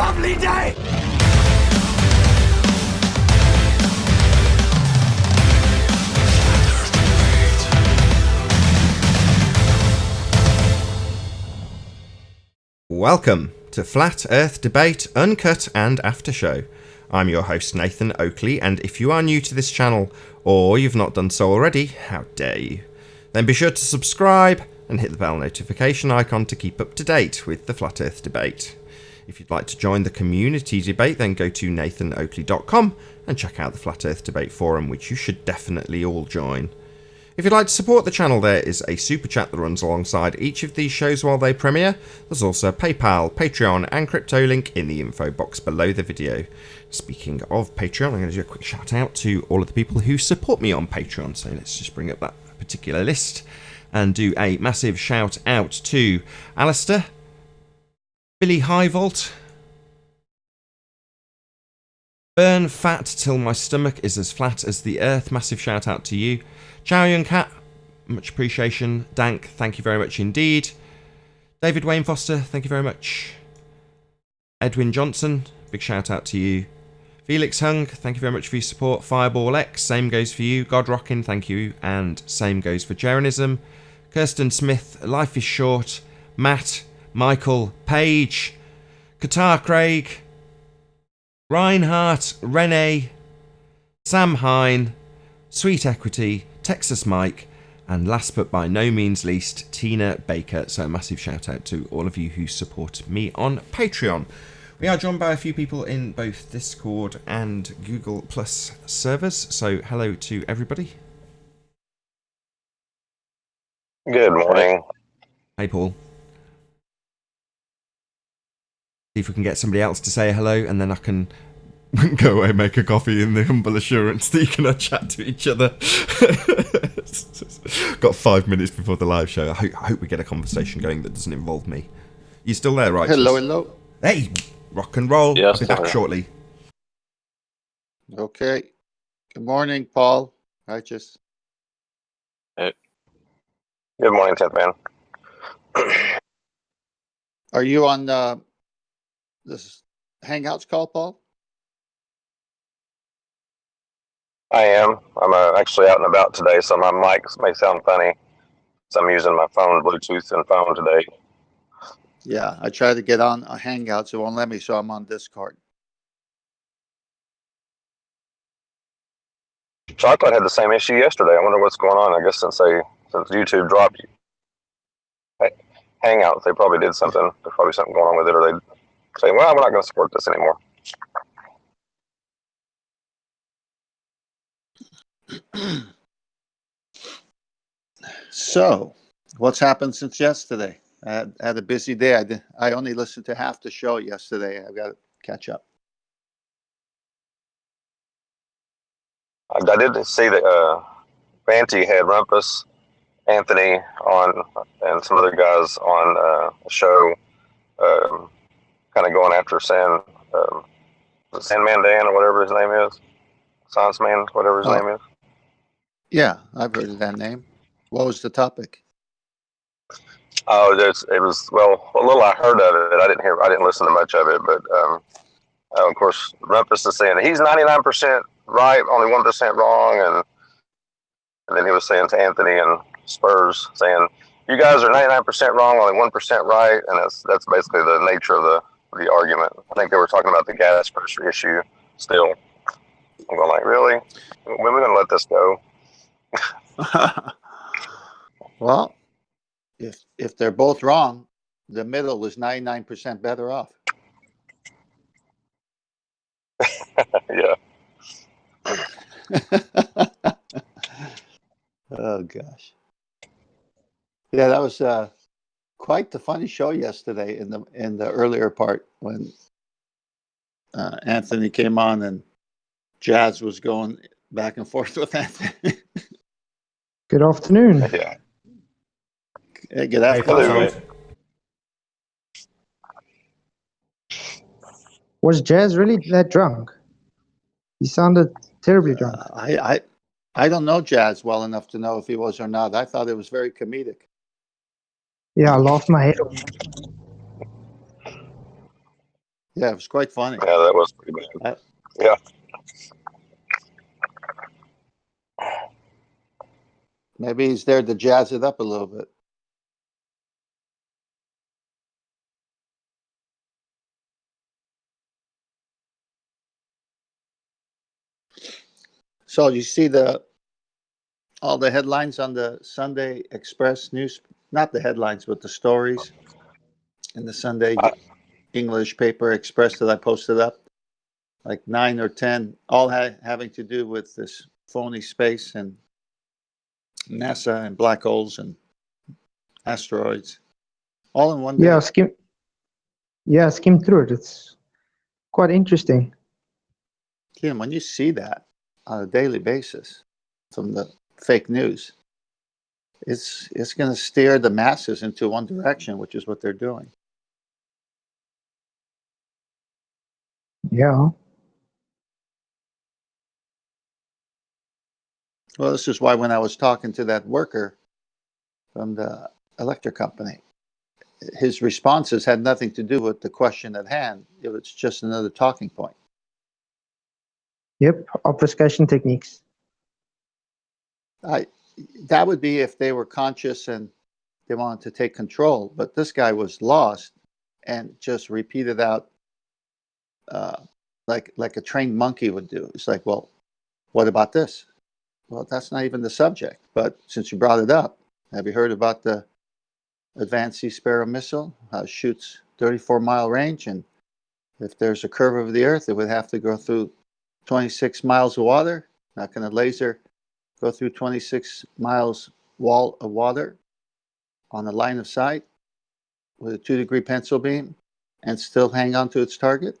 lovely day! Welcome to Flat Earth Debate, Uncut and After Show. I'm your host Nathan Oakley, and if you are new to this channel, or you've not done so already, how dare you, then be sure to subscribe and hit the bell notification icon to keep up to date with the Flat Earth Debate. If you'd like to join the community debate, then go to nathanoakley.com and check out the Flat Earth Debate forum, which you should definitely all join. If you'd like to support the channel, there is a super chat that runs alongside each of these shows while they premiere. There's also PayPal, Patreon and crypto link in the info box below the video. Speaking of Patreon, I'm going to do a quick shout out to all of the people who support me on Patreon. So let's just bring up that particular list and do a massive shout out to Alistair, Billy Highvolt, Burn Fat Till My Stomach Is As Flat As The Earth, massive shout out to you. Chow Yun Cat, much appreciation. Dank, thank you very much indeed. David Wayne Foster, thank you very much. Edwin Johnson, big shout out to you. Felix Hung, thank you very much for your support. Fireball X, same goes for you. God Rockin', thank you. And same goes for Jeranism. Kirsten Smith, Life is Short. Matt, Michael, Paige, Qatar Craig, Reinhardt, Renee, Sam Hine, Sweet Equity, Texas Mike, and last but by no means least, Tina Baker. So a massive shout out to all of you who support me on Patreon. We are joined by a few people in both Discord and Google Plus servers. So hello to everybody. Good morning. Hey Paul. See if we can get somebody else to say hello, and then I can go away, make a coffee in the humble assurance that you can chat to each other. Got 5 minutes before the live show. I hope we get a conversation going that doesn't involve me. You still there, right? Hello. Hey, rock and roll. Yes, I'll be back shortly. Okay. Good morning, Paul. Righteous. Good morning, 10th man. Are you on this Hangouts call, Paul? I am. I'm actually out and about today, so my mic may sound funny. So I'm using my phone, Bluetooth and phone today. Yeah, I tried to get on a Hangouts. It won't let me, so I'm on Discord. So I thought I had the same issue yesterday. I wonder what's going on. I guess since YouTube dropped Hangouts, they probably did something. There's probably something going on with it, or they say, well, we're not going to support this anymore. So, what's happened since yesterday? I had a busy day. I only listened to half the show yesterday. I've got to catch up. I did see that Banty had Rumpus, Anthony on, and some other guys on a show, kind of going after Sandman Dan or whatever his name is, Science Man, whatever his name is. Yeah, I've heard of that name. What was the topic? Oh, it was a little I heard of it. I didn't listen to much of it, but of course, Rumpus is saying he's 99% right, only 1% wrong, and then he was saying to Anthony and Spurs, saying you guys are 99% wrong, only 1% right, and that's basically the nature of the argument. I think they were talking about the gas pressure issue still. I'm going like, really? When are we going to let this go? Well, if they're both wrong, the middle is 99% better off. Yeah. Oh gosh. Yeah, that was quite the funny show yesterday in the earlier part when Anthony came on and Jazz was going back and forth with Anthony. Good afternoon. Yeah. Hey, good afternoon. Was Jazz really that drunk? He sounded terribly drunk. I don't know Jazz well enough to know if he was or not. I thought it was very comedic. Yeah, I laughed my head off. Yeah, it was quite funny. Yeah, that was pretty bad. Uh, Yeah. Maybe he's there to jazz it up a little bit. So you see all the headlines on the Sunday Express news, not the headlines, but the stories in the Sunday I, English paper Express that I posted up, like 9 or 10, all having to do with this phony space and NASA and black holes and asteroids, all in one day. Skim through it. It's quite interesting. Kim, when you see that on a daily basis from the fake news, it's going to steer the masses into one direction, which is what they're doing. Yeah. Well, this is why when I was talking to that worker from the electric company, his responses had nothing to do with the question at hand. It was just another talking point. Yep. Obfuscation techniques. That would be if they were conscious and they wanted to take control. But this guy was lost and just repeated out like a trained monkey would do. It's like, well, what about this? Well, that's not even the subject. But since you brought it up, have you heard about the advanced Sea Sparrow missile? How it shoots 34-mile range, and if there's a curve of the Earth, it would have to go through 26 miles of water. Not going to laser go through 26 miles wall of water on a line of sight with a 2-degree pencil beam and still hang on to its target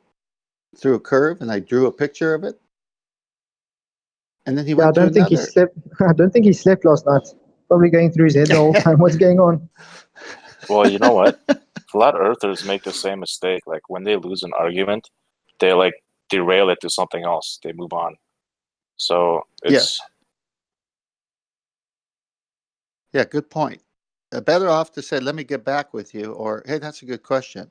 through a curve. And I drew a picture of it. And then he went I don't think he slept. I don't think he slept last night. Probably going through his head the whole time. What's going on? Well, you know what? Flat earthers make the same mistake. Like when they lose an argument, they like derail it to something else. They move on. So it's Yeah, good point. Better off to say, let me get back with you, or hey, that's a good question.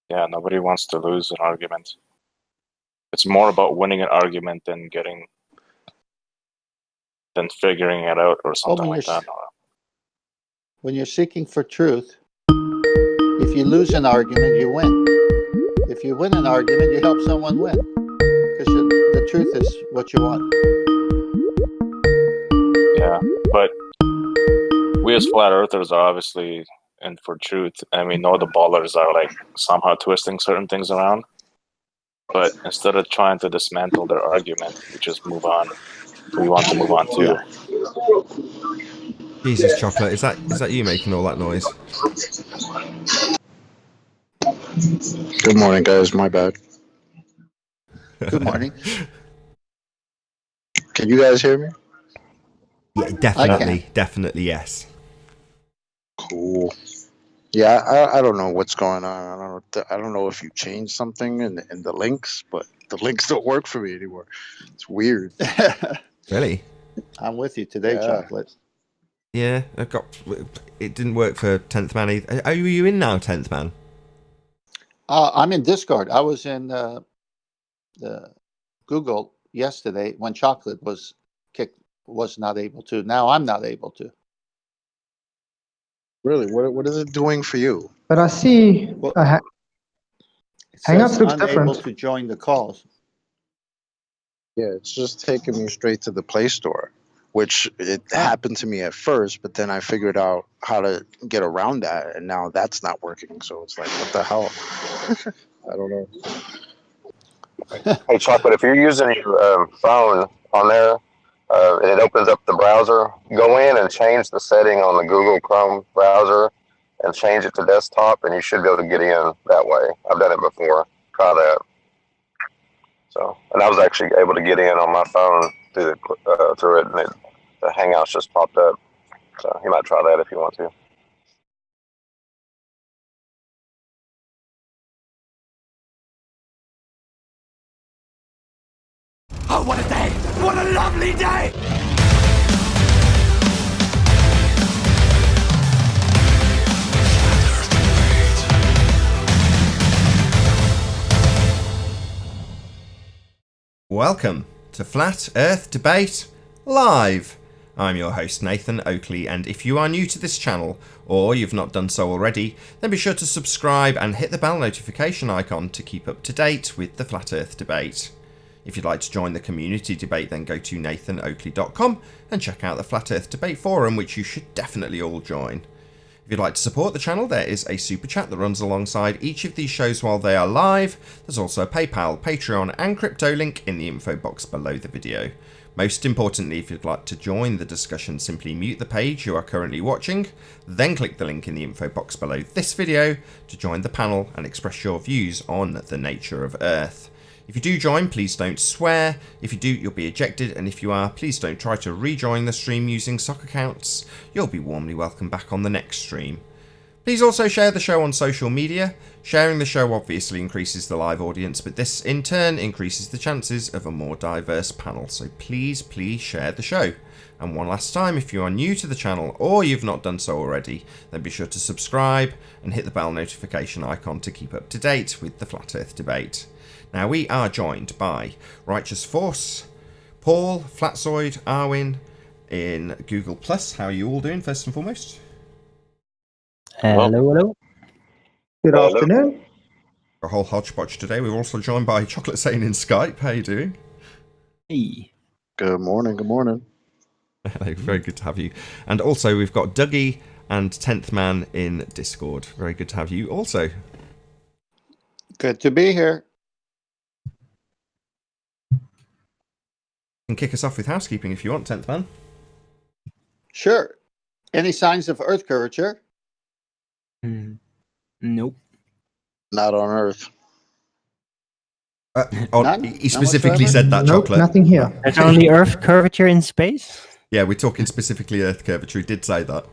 yeah, nobody wants to lose an argument. It's more about winning an argument than figuring it out or something like that. When you're seeking for truth, if you lose an argument, you win. If you win an argument, you help someone win. Because the truth is what you want. Yeah, but we as flat earthers are obviously in for truth, and we know the ballers are like somehow twisting certain things around. But instead of trying to dismantle their argument, we just move on. We want to move on too. Jesus, Chocolate, is that you making all that noise? Good morning, guys. My bad. Good morning. Can you guys hear me? Yeah, definitely, yes. Cool. Yeah, I don't know what's going on. I don't know if you changed something in the links, but the links don't work for me anymore. It's weird. Really? I'm with you today, Yeah. Chocolate. Yeah, it didn't work for 10th Man either. Are you in now, 10th Man? I'm in Discord. I was in the Google yesterday when Chocolate was not able to. Now I'm not able to. Really? What is it doing for you? But I see. Well, Hangouts says looks unable different. to join the calls. Yeah, it's just taking me straight to the Play Store, which it happened to me at first, but then I figured out how to get around that, and now that's not working. So it's like, what the hell? I don't know. hey, Chocolate, if you're using your phone on there and it opens up the browser, go in and change the setting on the Google Chrome browser and change it to desktop, and you should be able to get in that way. I've done it before. Try that. So, and I was actually able to get in on my phone through it, and the Hangouts just popped up. So you might try that if you want to. Oh, what a day! What a lovely day! Welcome to Flat Earth Debate Live. I'm your host Nathan Oakley, and if you are new to this channel, or you've not done so already, then be sure to subscribe and hit the bell notification icon to keep up to date with the Flat Earth Debate. If you'd like to join the community debate, then go to nathanoakley.com and check out the Flat Earth Debate forum, which you should definitely all join. If you'd like to support the channel, there is a super chat that runs alongside each of these shows while they are live. There's also a PayPal, Patreon and crypto link in the info box below the video. Most importantly, if you'd like to join the discussion, simply mute the page you are currently watching, then click the link in the info box below this video to join the panel and express your views on the nature of Earth. If you do join, please don't swear. If you do, you'll be ejected, and if you are, please don't try to rejoin the stream using sock accounts. You'll be warmly welcome back on the next stream. Please also share the show on social media. Sharing the show obviously increases the live audience, but this in turn increases the chances of a more diverse panel, so please share the show. And one last time, if you are new to the channel or you've not done so already, then be sure to subscribe and hit the bell notification icon to keep up to date with the Flat Earth Debate. Now, we are joined by Righteous Force, Paul, Flatzoid, Arwin in Google+. How are you all doing, first and foremost? Hello. Good afternoon. A whole hodgepodge today. We're also joined by Chocolate Sane in Skype. How are you doing? Hey. Good morning. Hello, very good to have you. And also, we've got Dougie and 10th Man in Discord. Very good to have you also. Good to be here. You can kick us off with housekeeping if you want, 10th Man. Sure. Any signs of Earth curvature? Nope. Not on Earth. None? He specifically None said that, Nope, Chocolate. nothing here. There's only Earth curvature in space? Yeah, we're talking specifically Earth curvature. He did say that.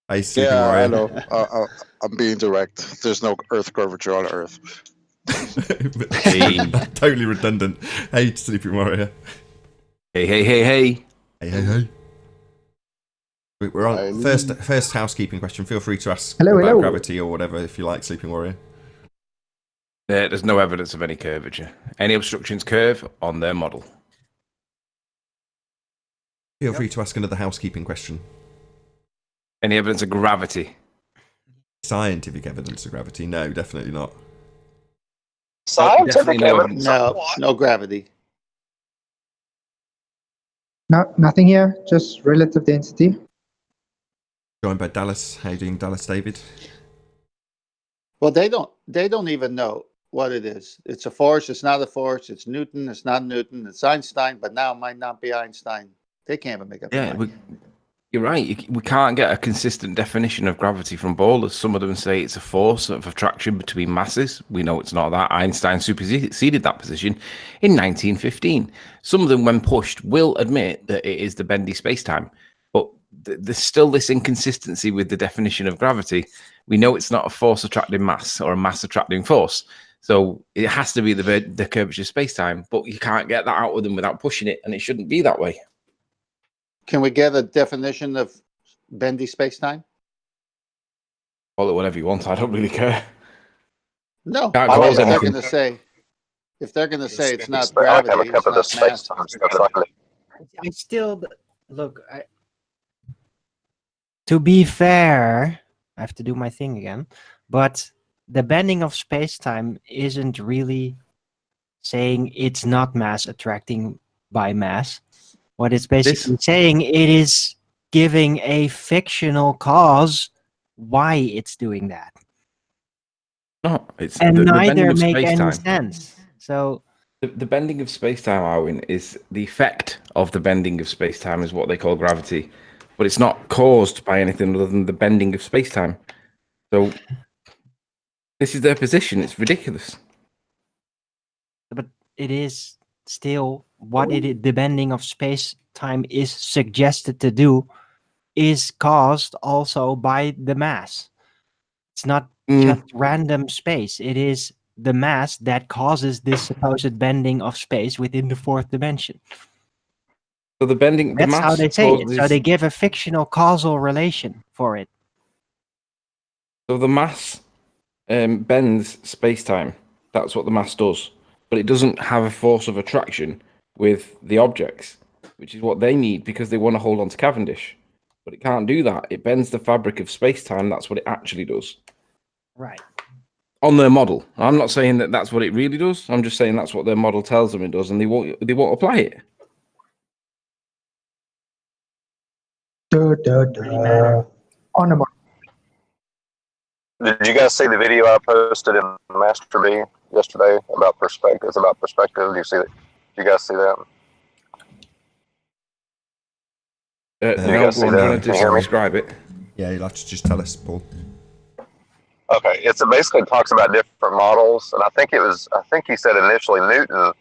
Hey, Sleeping Yeah, Warrior. I know. I'm being direct. There's no Earth curvature on Earth. Hey. Totally redundant. Hey, Sleeping Warrior. Hey. Hey. We're on first housekeeping question. Feel free to ask Hello. about gravity or whatever if you like, Sleeping Warrior. There's no evidence of any curvature. Any obstructions curve on their model. Feel free to ask another housekeeping question. Any evidence of gravity? Scientific evidence of gravity? No, definitely not. Scientific Definitely no evidence. No gravity. No, nothing here. Just relative density. Joined by Dallas. How you doing, Dallas David? Well, they don't even know what it is. It's a force. It's not a force. It's Newton. It's not Newton. It's Einstein, but now it might not be Einstein. They can't even make up their mind. You're right. We can't get a consistent definition of gravity from boulders. Some of them say it's a force of attraction between masses. We know it's not that. Einstein superseded that position in 1915. Some of them, when pushed, will admit that it is the bendy spacetime. But there's still this inconsistency with the definition of gravity. We know it's not a force attracting mass or a mass attracting force. So it has to be the curvature spacetime. But you can't get that out of them without pushing it, and it shouldn't be that way. Can we get a definition of bendy spacetime? Call it whatever you want. I don't really care. No. Can't I mean, cause anything. if they're going to say it's not I like gravity, have a cup of this it's not space mass. time stuff. Finally. I still look. To be fair, I have to do my thing again. But the bending of space-time isn't really saying it's not mass attracting by mass. What it's basically saying, it is giving a fictional cause why it's doing that. No, it's And the neither bending of make any space-time. sense. So The bending of space-time, Arwin, is the effect of the bending of space-time is what they call gravity. But it's not caused by anything other than the bending of space-time. So this is their position. It's ridiculous. but it is still what the bending of space-time is suggested to do is caused also by the mass. It's not just random space. It is the mass that causes this supposed bending of space within the fourth dimension. So the bending, That's the mass how they say it. So causes- they give a fictional causal relation for it. So the mass bends space-time. That's what the mass does. But but it doesn't have a force of attraction with the objects, which is what they need because they want to hold on to Cavendish. But it can't do that. It bends the fabric of space-time. That's what it actually does. Right. On their model. I'm not saying that that's what it really does. I'm just saying that's what their model tells them it does, and they won't apply it. On the Did you guys see the video I posted in Master B yesterday about perspective? It's about perspective. Do you see it? Do you guys see that? No, you guys see do you that? want to Can you hear me? describe it? Yeah, you'll have to just tell us, Paul. Okay, it basically talks about different models, and I think he said initially Newton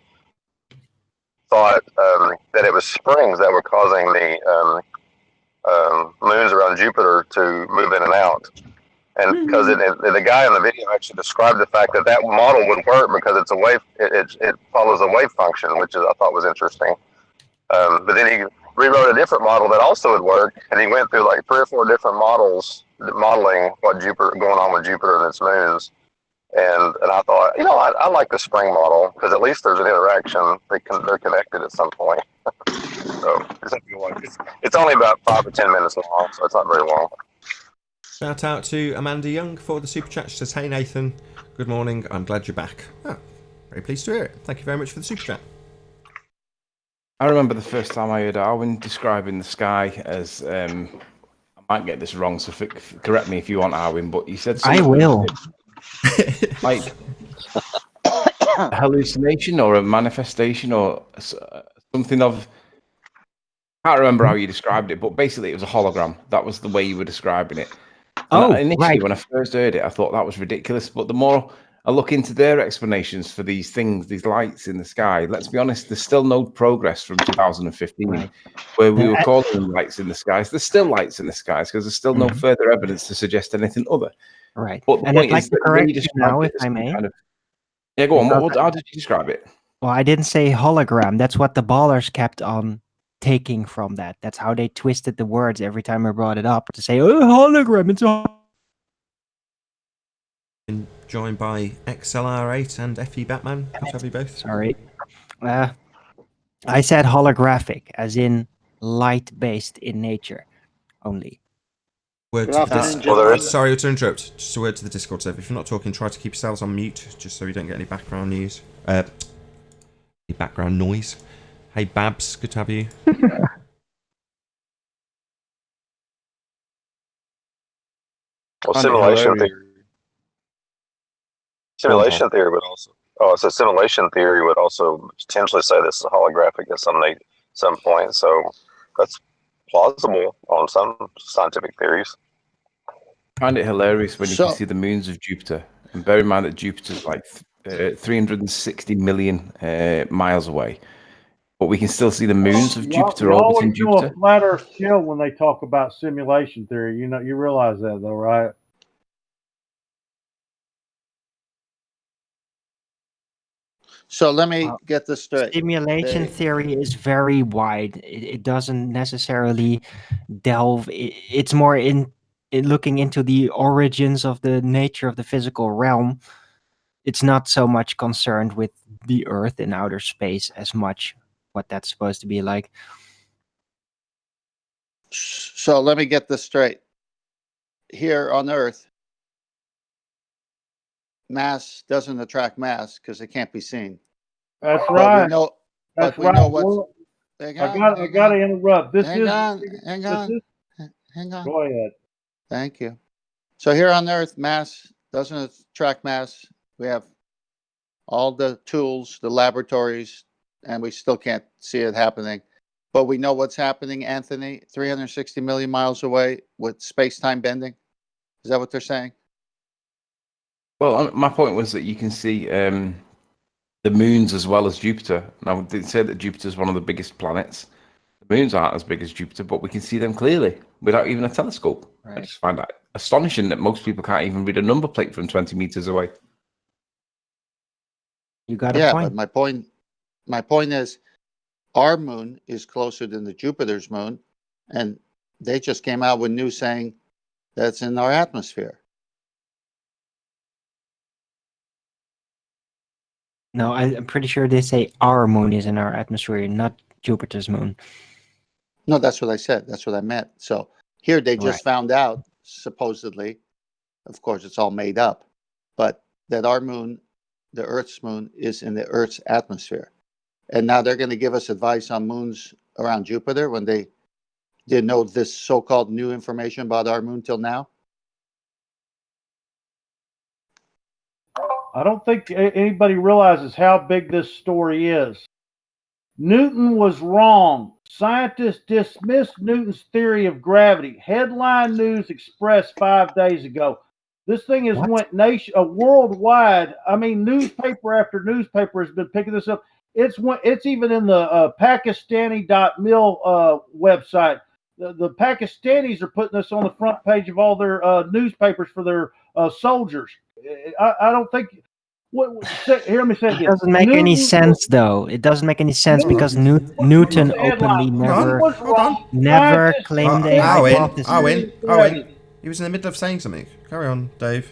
thought that it was springs that were causing the moons around Jupiter to move in and out. And because the guy in the video actually described the fact that model would work because it's a wave, it follows a wave function, which I thought was interesting. But then he rewrote a different model that also would work, and he went through like 3 or 4 different models modeling what going on with Jupiter and its moons. And I thought, I like the spring model because at least there's an interaction. They're connected at some point. So it's only about 5 or 10 minutes long, so it's not very long. Shout out to Amanda Young for the super chat. She says, "Hey Nathan, good morning. I'm glad you're back." Oh, very pleased to hear it. Thank you very much for the super chat. I remember the first time I heard Arwin describing the sky as I might get this wrong, so correct me if you want, Arwin, but he said I will. Like a hallucination or a manifestation or something of. I can't remember how you described it, but basically it was a hologram. That was the way you were describing it. And initially, right. when I first heard it, I thought that was ridiculous. But the more I look into their explanations for these things, these lights in the sky, let's be honest, there's still no progress from 2015, where we were calling them lights in the skies. There's still lights in the skies because there's still no further evidence to suggest anything other. Right. But the And point I'd like is to that correct you you now, if I may. Yeah, go on. How did you describe it? Well, I didn't say hologram. That's what the ballers kept on taking from that. That's how they twisted the words every time I brought it up to say, "Oh, hologram." It's a Joined by XLR8 and FE Batman. Good to have you both. Sorry. I said holographic, as in light-based in nature only. Word Good to the afternoon, gentlemen. Sorry to interrupt. Just a word to the Discord server. If you're not talking, try to keep yourselves on mute, just so you don't get any background news. Any background noise. Hey Babs, good to have you. Well, simulation theory would also. Oh, so simulation theory would also potentially say this is holographic at some point. So that's plausible on some scientific theories. I find it hilarious when you can see the moons of Jupiter, and bear in mind that Jupiter's like 360 million miles away, but we can still see the moons of Jupiter orbiting Jupiter. You always do a flat Earth chill when they talk about simulation theory. You realize that though, right? So let me get this straight. Simulation theory is very wide. It doesn't necessarily delve. It's more in looking into the origins of the nature of the physical realm. It's not so much concerned with the Earth in outer space as much what that's supposed to be like. So let me get this straight. Here on Earth, mass doesn't attract mass because it can't be seen. That's right. But we know what's. I got to interrupt. Hang on. Go ahead. Thank you. So here on Earth, mass doesn't attract mass. We have all the tools, the laboratories, and we still can't see it happening. But we know what's happening, Anthony, 360 million miles away with space-time bending. Is that what they're saying? Well, my point was that you can see the moons as well as Jupiter. Now, they say that Jupiter is one of the biggest planets. The moons aren't as big as Jupiter, but we can see them clearly without even a telescope. Right. I just find that astonishing that most people can't even read a number plate from 20 meters away. You got a point. But my point is, our moon is closer than the Jupiter's moon, and they just came out with news saying that's in our atmosphere. No, I'm pretty sure they say our moon is in our atmosphere, not Jupiter's moon. No, that's what I said. That's what I meant. So here they just Right. found out, supposedly, of course, it's all made up, but that our moon, the Earth's moon, is in the Earth's atmosphere. And now they're going to give us advice on moons around Jupiter when they didn't know this so-called new information about our moon till now. I don't think anybody realizes how big this story is. Newton was wrong. Scientists dismissed Newton's theory of gravity. Headline News Express 5 days ago. This thing has went worldwide. I mean, newspaper after newspaper has been picking this up. It's even in the Pakistani.mil website. The Pakistanis are putting this on the front page of all their newspapers for their soldiers. I don't think. Hear me say it again. It doesn't make any sense, though. It doesn't make any sense because Newton openly never claimed a hypothesis. Owen, he was in the middle of saying something. Carry on, David.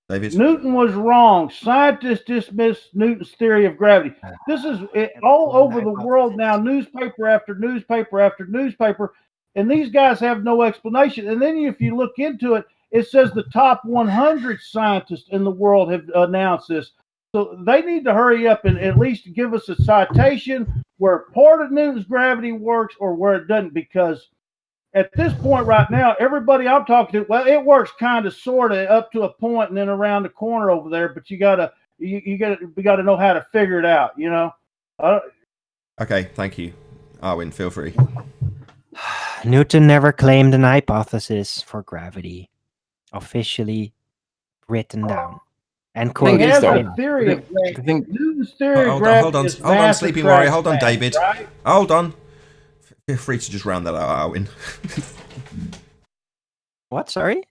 Newton was wrong. Scientists dismissed Newton's theory of gravity. This is all over the world now, newspaper after newspaper after newspaper, and these guys have no explanation. And then if you look into it, it says the top 100 scientists in the world have announced this. So they need to hurry up and at least give us a citation where part of Newton's gravity works or where it doesn't, because at this point right now, everybody I'm talking to, well, it works kind of sort of up to a point and then around the corner over there, but we gotta know how to figure it out, you know? Okay, thank you. Arwin, feel free. Newton never claimed an hypothesis for gravity. Officially written down. And he has a theory of gravity. Newton's theory of gravity hold on, Sleeping Warrior. Hold on, David. Right? Hold on. Feel free to just round that out, Arwin. What? Sorry? You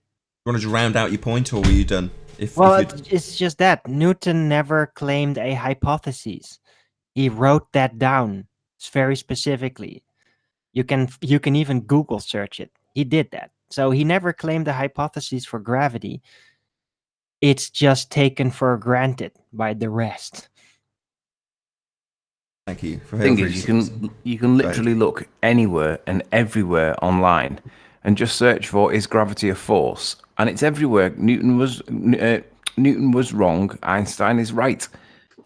want to just round out your point, or were you done? It's just that Newton never claimed a hypothesis. He wrote that down very specifically. You can even Google search it. He did that. So he never claimed a hypothesis for gravity. It's just taken for granted by the rest. Thank you. The thing is, you can literally look anywhere and everywhere online and just search for is gravity a force, and it's everywhere. Newton was wrong. Einstein is right.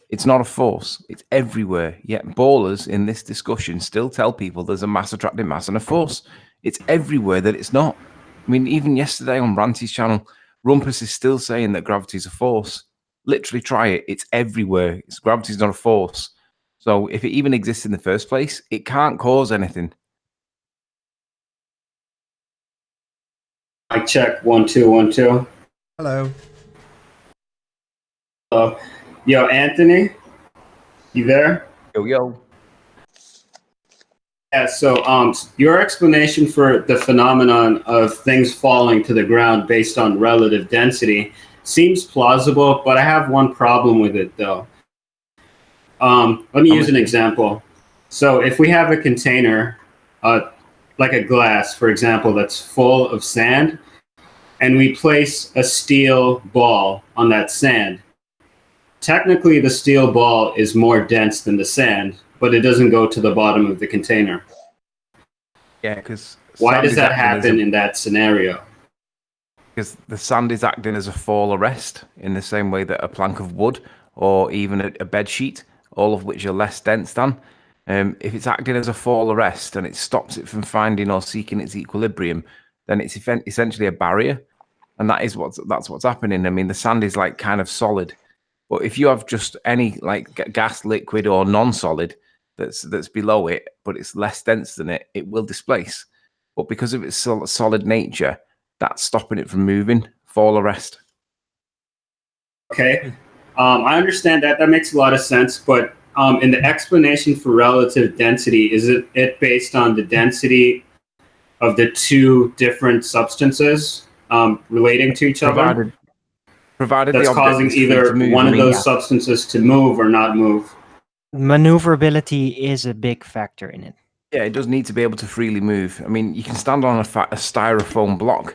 It's not a force. It's everywhere. Yet ballers in this discussion still tell people there's a mass attracting mass and a force. It's everywhere that it's not. I mean, even yesterday on Ranty's channel, Rumpus is still saying that gravity is a force. Literally try it. It's everywhere. Gravity's not a force. So if it even exists in the first place, it can't cause anything. Mic check 1 2 1 2. Hello. Yo, Anthony, you there? Yo. Yeah. So, your explanation for the phenomenon of things falling to the ground based on relative density seems plausible, but I have one problem with it, though. Let me use an example. So if we have a container, like a glass, for example, that's full of sand, and we place a steel ball on that sand, technically the steel ball is more dense than the sand, but it doesn't go to the bottom of the container. Yeah, because why does that happen in that scenario? Because the sand is acting as a fall arrest in the same way that a plank of wood or even a bed sheet, all of which are less dense than. If it's acting as a fall arrest and it stops it from finding or seeking its equilibrium, then it's essentially a barrier, and that's what's happening. I mean, the sand is like kind of solid, but if you have just any like gas, liquid, or non-solid that's below it, but it's less dense than it, it will displace. But because of its solid nature, that's stopping it from moving. Fall arrest. Okay. I understand that. That makes a lot of sense. But in the explanation for relative density, is it based on the density of the two different substances relating to each other? Provided that's causing either one of those substances to move or not move. Maneuverability is a big factor in it. Yeah, it does need to be able to freely move. I mean, you can stand on a styrofoam block.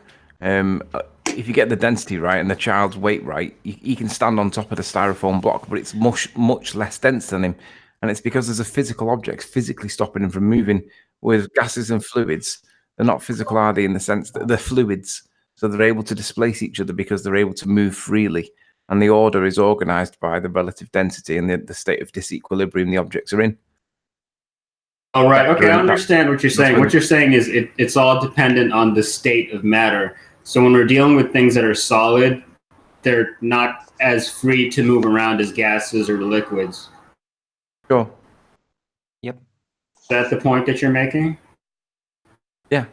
if you get the density right and the child's weight right, he can stand on top of the styrofoam block, but it's much less dense than him. And it's because there's a physical object physically stopping him from moving. With gases and fluids, they're not physical, are they, in the sense that they're fluids. So they're able to displace each other because they're able to move freely. And the order is organized by the relative density and the state of disequilibrium the objects are in. Oh, right. Okay, I understand what you're saying. What you're saying is it's all dependent on the state of matter. So when we're dealing with things that are solid, they're not as free to move around as gases or liquids. Sure. Yep. Is that the point that you're making? Yeah.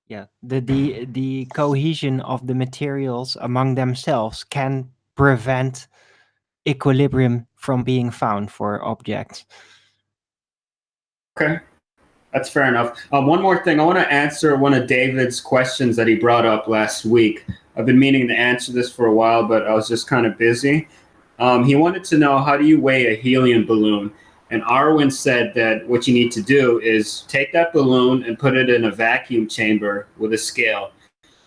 Yeah. The cohesion of the materials among themselves can prevent equilibrium from being found for objects. Okay. That's fair enough. One more thing. I want to answer one of David's questions that he brought up last week. I've been meaning to answer this for a while, but I was just kind of busy. He wanted to know, how do you weigh a helium balloon? And Arwen said that what you need to do is take that balloon and put it in a vacuum chamber with a scale.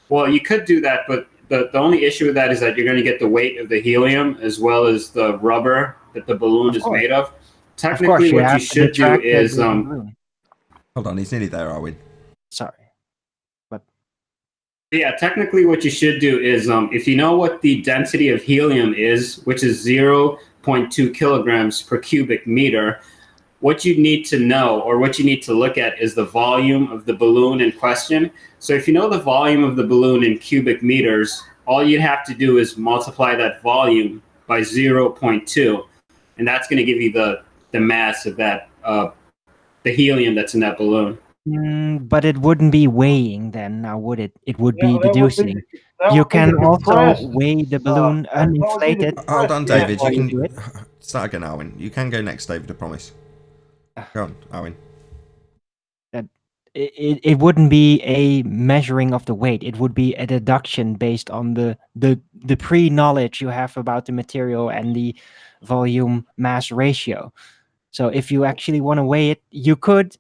Well, you could do that, but the only issue with that is that you're going to get the weight of the helium as well as the rubber that the balloon is made of. Technically, what you should do is... Hold on, he's nearly there, Arwen. Sorry. Yeah, technically what you should do is, if you know what the density of helium is, which is 0.2 kilograms per cubic meter, what you need to know, or what you need to look at, is the volume of the balloon in question. So if you know the volume of the balloon in cubic meters, all you'd have to do is multiply that volume by 0.2, and that's going to give you the mass of that, the helium that's in that balloon. But it wouldn't be weighing then, now would it? It would be that would deducing. that You would be can the also compressed, weigh the balloon uninflated. Hold on, David. before You do can it. start again, Arwen. You can go next, David, I promise. Go on, Arwen. It wouldn't be a measuring of the weight. It would be a deduction based on the pre-knowledge you have about the material and the volume mass ratio. So if you actually want to weigh it, you could.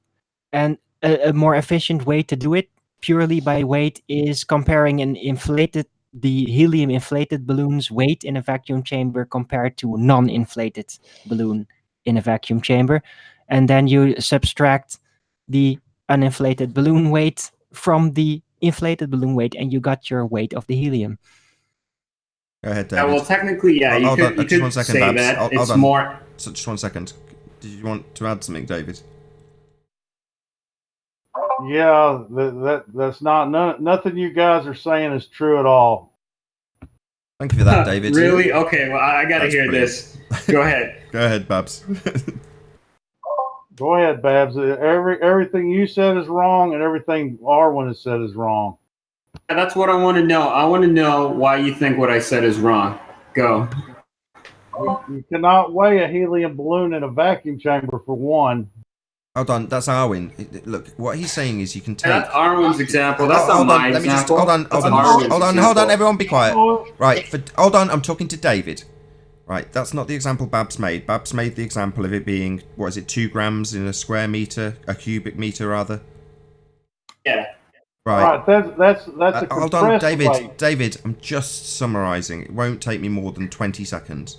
And a more efficient way to do it purely by weight is comparing the helium inflated balloon's weight in a vacuum chamber compared to non-inflated balloon in a vacuum chamber. And then you subtract the uninflated balloon weight from the inflated balloon weight, and you got your weight of the helium. Go ahead, David. Yeah, well, technically, yeah, you could just 1 second, say Babs. that. Hold It's on. more... So just 1 second. Did you want to add something, David? Yeah, that's nothing you guys are saying is true at all. Thank you for that, David. Really? Okay, well, I got to hear this. Go ahead. Go ahead, Babs. Go ahead, Babs. Everything you said is wrong, and everything Arwen has said is wrong. And that's what I want to know. I want to know why you think what I said is wrong. Go. You cannot weigh a helium balloon in a vacuum chamber, for one. Hold on, that's Arwen. Look, what he's saying is you can take... That's Arwen's example. That's not my example. Hold on, everyone be quiet. Right, hold on, I'm talking to David. Right, that's not the example Babs made. Babs made the example of it being, 2 grams in a square meter, a cubic meter rather. Yeah. Right, that's a hold on, compressed weight. David, I'm just summarizing. It won't take me more than 20 seconds.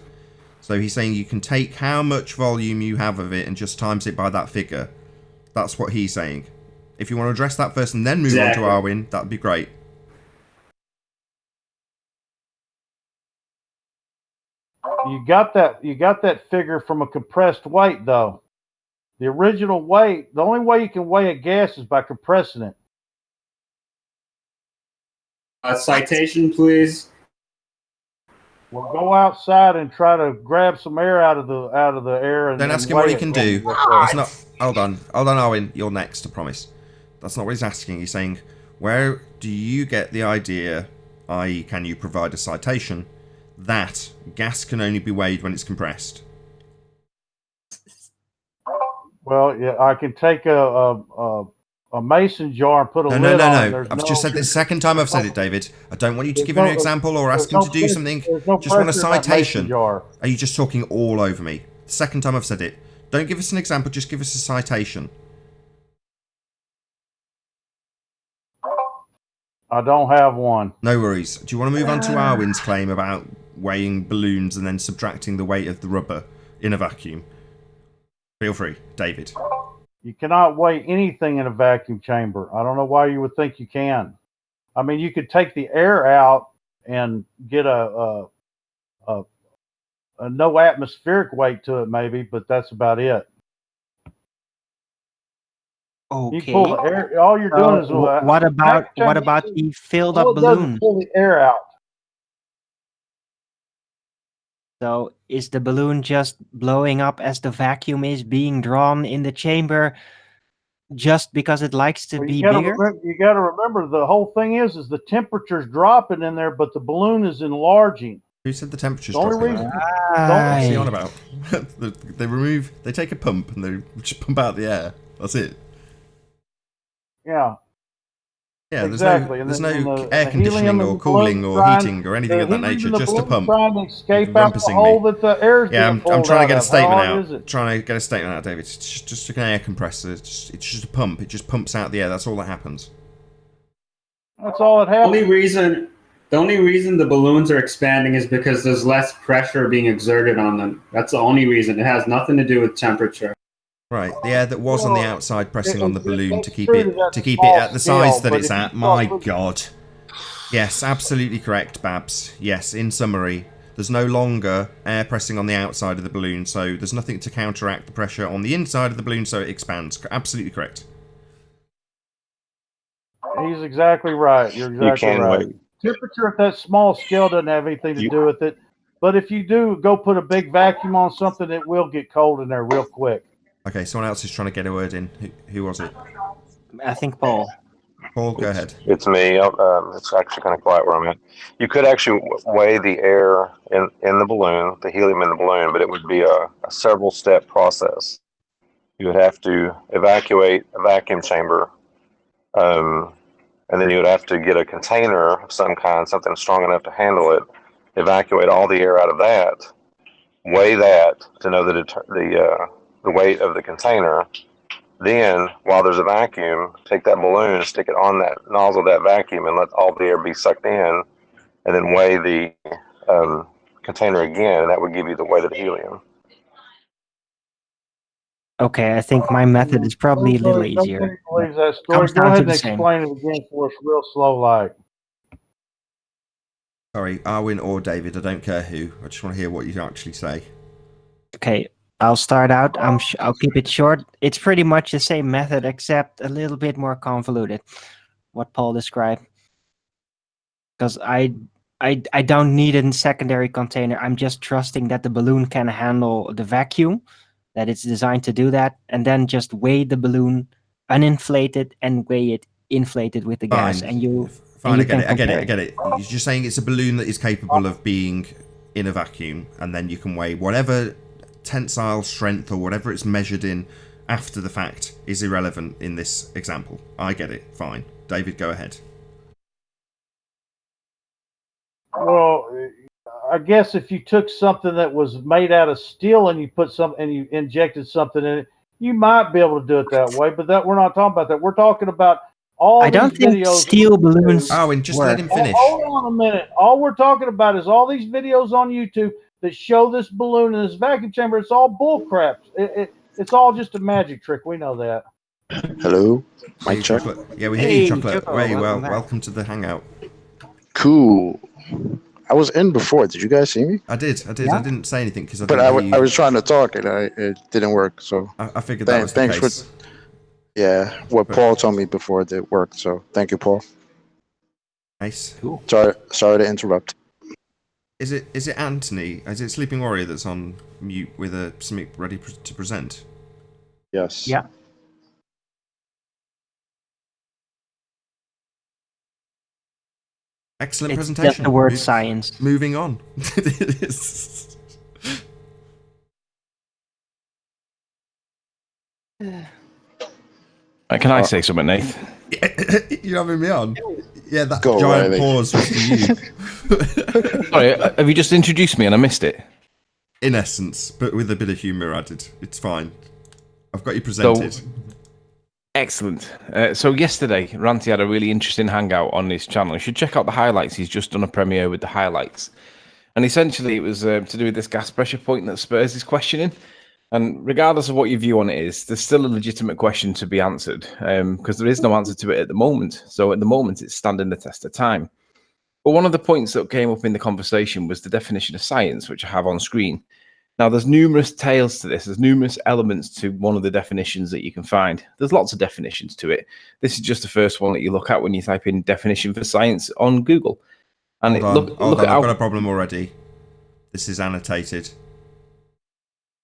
So he's saying you can take how much volume you have of it and just times it by that figure. That's what he's saying. If you want to address that first and then move on to Arwen, that'd be great. You got that figure from a compressed weight, though. The original weight, the only way you can weigh a gas is by compressing it. A citation, please. Well, go outside and try to grab some air out of the air. And then ask him what he can do. That's not. Hold on, Arwen. You're next. I promise. That's not what he's asking. He's saying, where do you get the idea? I.e., can you provide a citation that gas can only be weighed when it's compressed? Well, yeah, I can take a mason jar and put a lid on it. No. I've just said this second time I've said it, David. I don't want you to give an example or ask him to do something. Just want a citation. Are you just talking all over me? Second time I've said it. Don't give us an example, just give us a citation. I don't have one. No worries. Do you want to move on to Arwin's claim about weighing balloons and then subtracting the weight of the rubber in a vacuum? Feel free, David. You cannot weigh anything in a vacuum chamber. I don't know why you would think you can. I mean, you could take the air out and get a no atmospheric weight to it, maybe, but that's about it. Okay. You pull the air. All you're doing is what about the filled up balloon? Pull the air out. So is the balloon just blowing up as the vacuum is being drawn in the chamber, just because it likes to be bigger? You got to remember, the whole thing is the temperature's dropping in there, but the balloon is enlarging. Who said the temperature's The only dropping? reason- What's he on about? They take a pump and they just pump out the air. That's it. Yeah. Yeah, Exactly. there's And no the air conditioning helium or and the cooling balloon or trying- heating or anything the of that helium nature, and the just a balloon pump. trying to escape out the Rumpusing hole me. that the air's Yeah, being I'm pulled trying to out get a of. statement How hard out. is it? Trying to get a statement out, David. It's just an air compressor. It's just a pump. It just pumps out the air. That's all that happens. That's all it happens. The only reason the balloons are expanding is because there's less pressure being exerted on them. That's the only reason. It has nothing to do with temperature. Right, the air that was on the outside pressing on the balloon to keep true it to that to keep it small at the size scale, that but it's if you at. start My looking- God. Yes, absolutely correct, Babs. Yes, in summary, there's no longer air pressing on the outside of the balloon, so there's nothing to counteract the pressure on the inside of the balloon, so it expands. Absolutely correct. He's exactly right. You're exactly can right. wait. Temperature at that small scale doesn't have anything to do with it. But if you do go put a big vacuum on something, it will get cold in there real quick. Okay, someone else is trying to get a word in. Who was it? I think Paul. Paul, go ahead. It's me. It's actually kind of quiet where I'm at. You could actually weigh the air in the balloon, the helium in the balloon, but it would be a several step process. You would have to evacuate a vacuum chamber, and then you would have to get a container of some kind, something strong enough to handle it, evacuate all the air out of that, weigh that to know the weight of the container. Then, while there's a vacuum, take that balloon and stick it on that nozzle of that vacuum and let all the air be sucked in, and then weigh the container again, and that would give you the weight of the helium. Okay, I think my method is probably a little Nobody easier. believes that story. Comes Go down ahead to and the same. explain it again for us real slow like. Sorry, Arwin or David, I don't care who. I just want to hear what you actually say. Okay, I'll start out. I'll keep it short. It's pretty much the same method, except a little bit more convoluted. What Paul described, because I don't need a secondary container. I'm just trusting that the balloon can handle the vacuum, that it's designed to do that, and then just weigh the balloon uninflated and weigh it inflated with the gas, Fine. and you. Fine, and you I get can it. You're just saying it's a balloon that is capable of being in a vacuum, and then you can weigh whatever tensile strength or whatever it's measured in after the fact is irrelevant in this example. I get it. Fine. David, go ahead. Well, I guess if you took something that was made out of steel and you put some and you injected something in it, you might be able to do it that way. But that we're not talking about that. We're talking about all I don't these think videos. steel balloons. Arwin, just work. let him finish. Hold on a minute. All we're talking about is all these videos on YouTube that show this balloon in this vacuum chamber. It's all bull crap. It's all just a magic trick. We know that. Hello, Hey, mic check. Chocolate. Yeah, we hear Hey, you, Chocolate. Choco, Very well. welcome back. Welcome to the hangout. Cool. I was in before. Did you guys see me? I did. Yeah. I didn't say anything because I But didn't hear you. I was trying to talk and it didn't work. So I figured that was the thanks case. yeah, what Paul told me before it worked. So thank you, Paul. Nice. Sorry to interrupt. Is it Anthony? Is it Sleeping Warrior that's on mute with something ready to present? Yes. Yeah. Excellent It's presentation. just the word science. Moving on. Can I say something, Nath? You're having me on? Yeah, that Go, giant Riley. pause was for you. Sorry, have you just introduced me and I missed it? In essence, but with a bit of humour added. It's fine. I've got you presented. Excellent. So yesterday, Ranty had a really interesting hangout on his channel. You should check out the highlights. He's just done a premiere with the highlights. And essentially, it was to do with this gas pressure point that Spurs is questioning. And regardless of what your view on it is, there's still a legitimate question to be answered because there is no answer to it at the moment. So at the moment, it's standing the test of time. But one of the points that came up in the conversation was the definition of science, which I have on screen. Now, there's numerous tales to this. There's numerous elements to one of the definitions that you can find. There's lots of definitions to it. This is just the first one that you look at when you type in definition for science on Google. And Hold on, at I've got a problem already. This is annotated.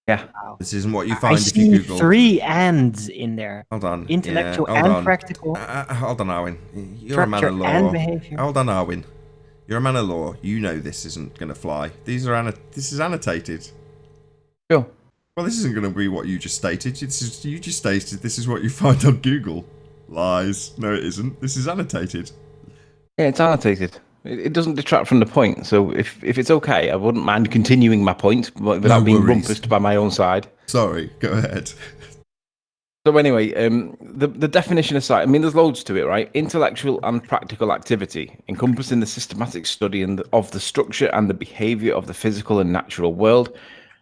Yeah. This isn't what you find if see you Google. 3 ands in there. Hold on. Intellectual yeah, hold and on. practical. Hold on, Arwin. You're a man Structure of law. and behavior. Hold on, Arwin. You're a man of law. You know this isn't going to fly. This is annotated. Sure. Well, this isn't going to be what you just stated. You just stated this is what you find on Google. Lies. No, it isn't. This is annotated. Yeah, it's annotated. It doesn't detract from the point. So if it's okay, I wouldn't mind continuing my point without being rumpused by my own side. Sorry, go ahead. So anyway, the definition of science, I mean, there's loads to it, right? Intellectual and practical activity, encompassing the systematic study of the structure and the behavior of the physical and natural world.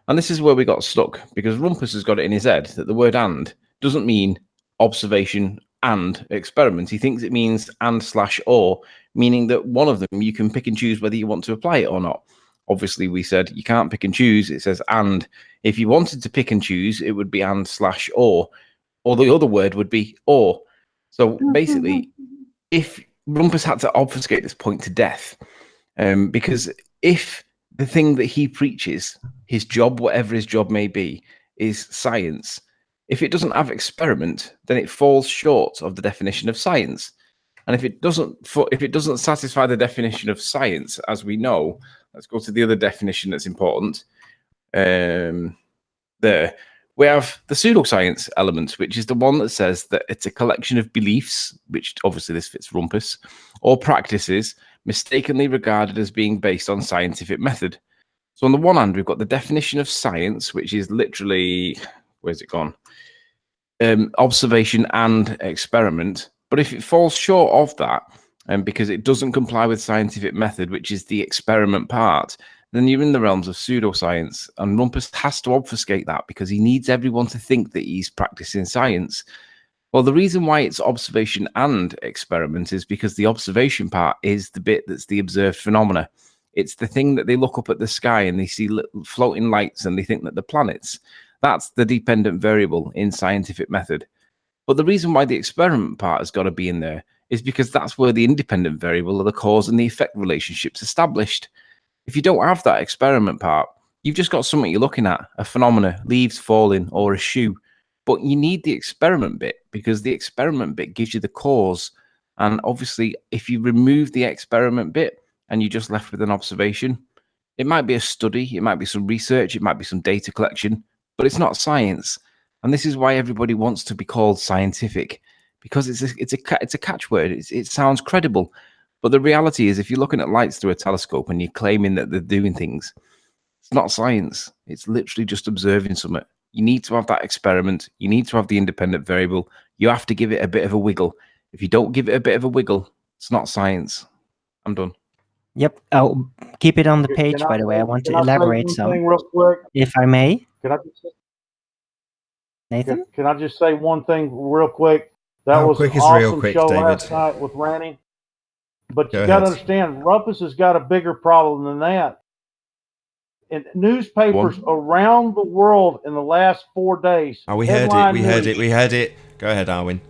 And this is where we got stuck, because Rumpus has got it in his head that the word and doesn't mean observation and experiment. He thinks it means and/or, meaning that one of them you can pick and choose whether you want to apply it or not. Obviously, we said you can't pick and choose. It says and. If you wanted to pick and choose, it would be and/or the other word would be or. So basically, if Rumpus had to obfuscate this point to death, because if the thing that he preaches, his job, whatever his job may be, is science, if it doesn't have experiment, then it falls short of the definition of science. And if it doesn't satisfy the definition of science, as we know, let's go to the other definition that's important. There we have the pseudoscience element, which is the one that says that it's a collection of beliefs, which obviously this fits Rumpus, or practices mistakenly regarded as being based on scientific method. So on the one hand, we've got the definition of science, which is literally, where's it gone? Observation and experiment. But if it falls short of that, and because it doesn't comply with scientific method, which is the experiment part, then you're in the realms of pseudoscience. And Rumpus has to obfuscate that because he needs everyone to think that he's practicing science. Well, the reason why it's observation and experiment is because the observation part is the bit that's the observed phenomena. It's the thing that they look up at the sky and they see floating lights and they think that they're planets. That's the dependent variable in scientific method. But the reason why the experiment part has got to be in there is because that's where the independent variable of the cause and the effect relationship's established. If you don't have that experiment part, you've just got something you're looking at, a phenomena, leaves falling or a shoe. But you need the experiment bit because the experiment bit gives you the cause. And obviously, if you remove the experiment bit and you're just left with an observation, it might be a study, it might be some research, it might be some data collection, but it's not science. And this is why everybody wants to be called scientific, because it's a catchword. It sounds credible. But the reality is, if you're looking at lights through a telescope and you're claiming that they're doing things, it's not science. It's literally just observing something. You need to have that experiment. You need to have the independent variable. You have to give it a bit of a wiggle. If you don't give it a bit of a wiggle, it's not science. I'm done. Yep. I'll keep it on the page, by the way. I want to elaborate some, real quick? if I may. Can I just say, Nathan? Can I just say one thing real quick? That How was quick an is awesome real quick, show David? last night with Ranny. But Go you got to ahead. understand, Rumpus has got a bigger problem than that. In newspapers around the world in the last 4 days. Oh, we heard it. Go ahead, Arwin.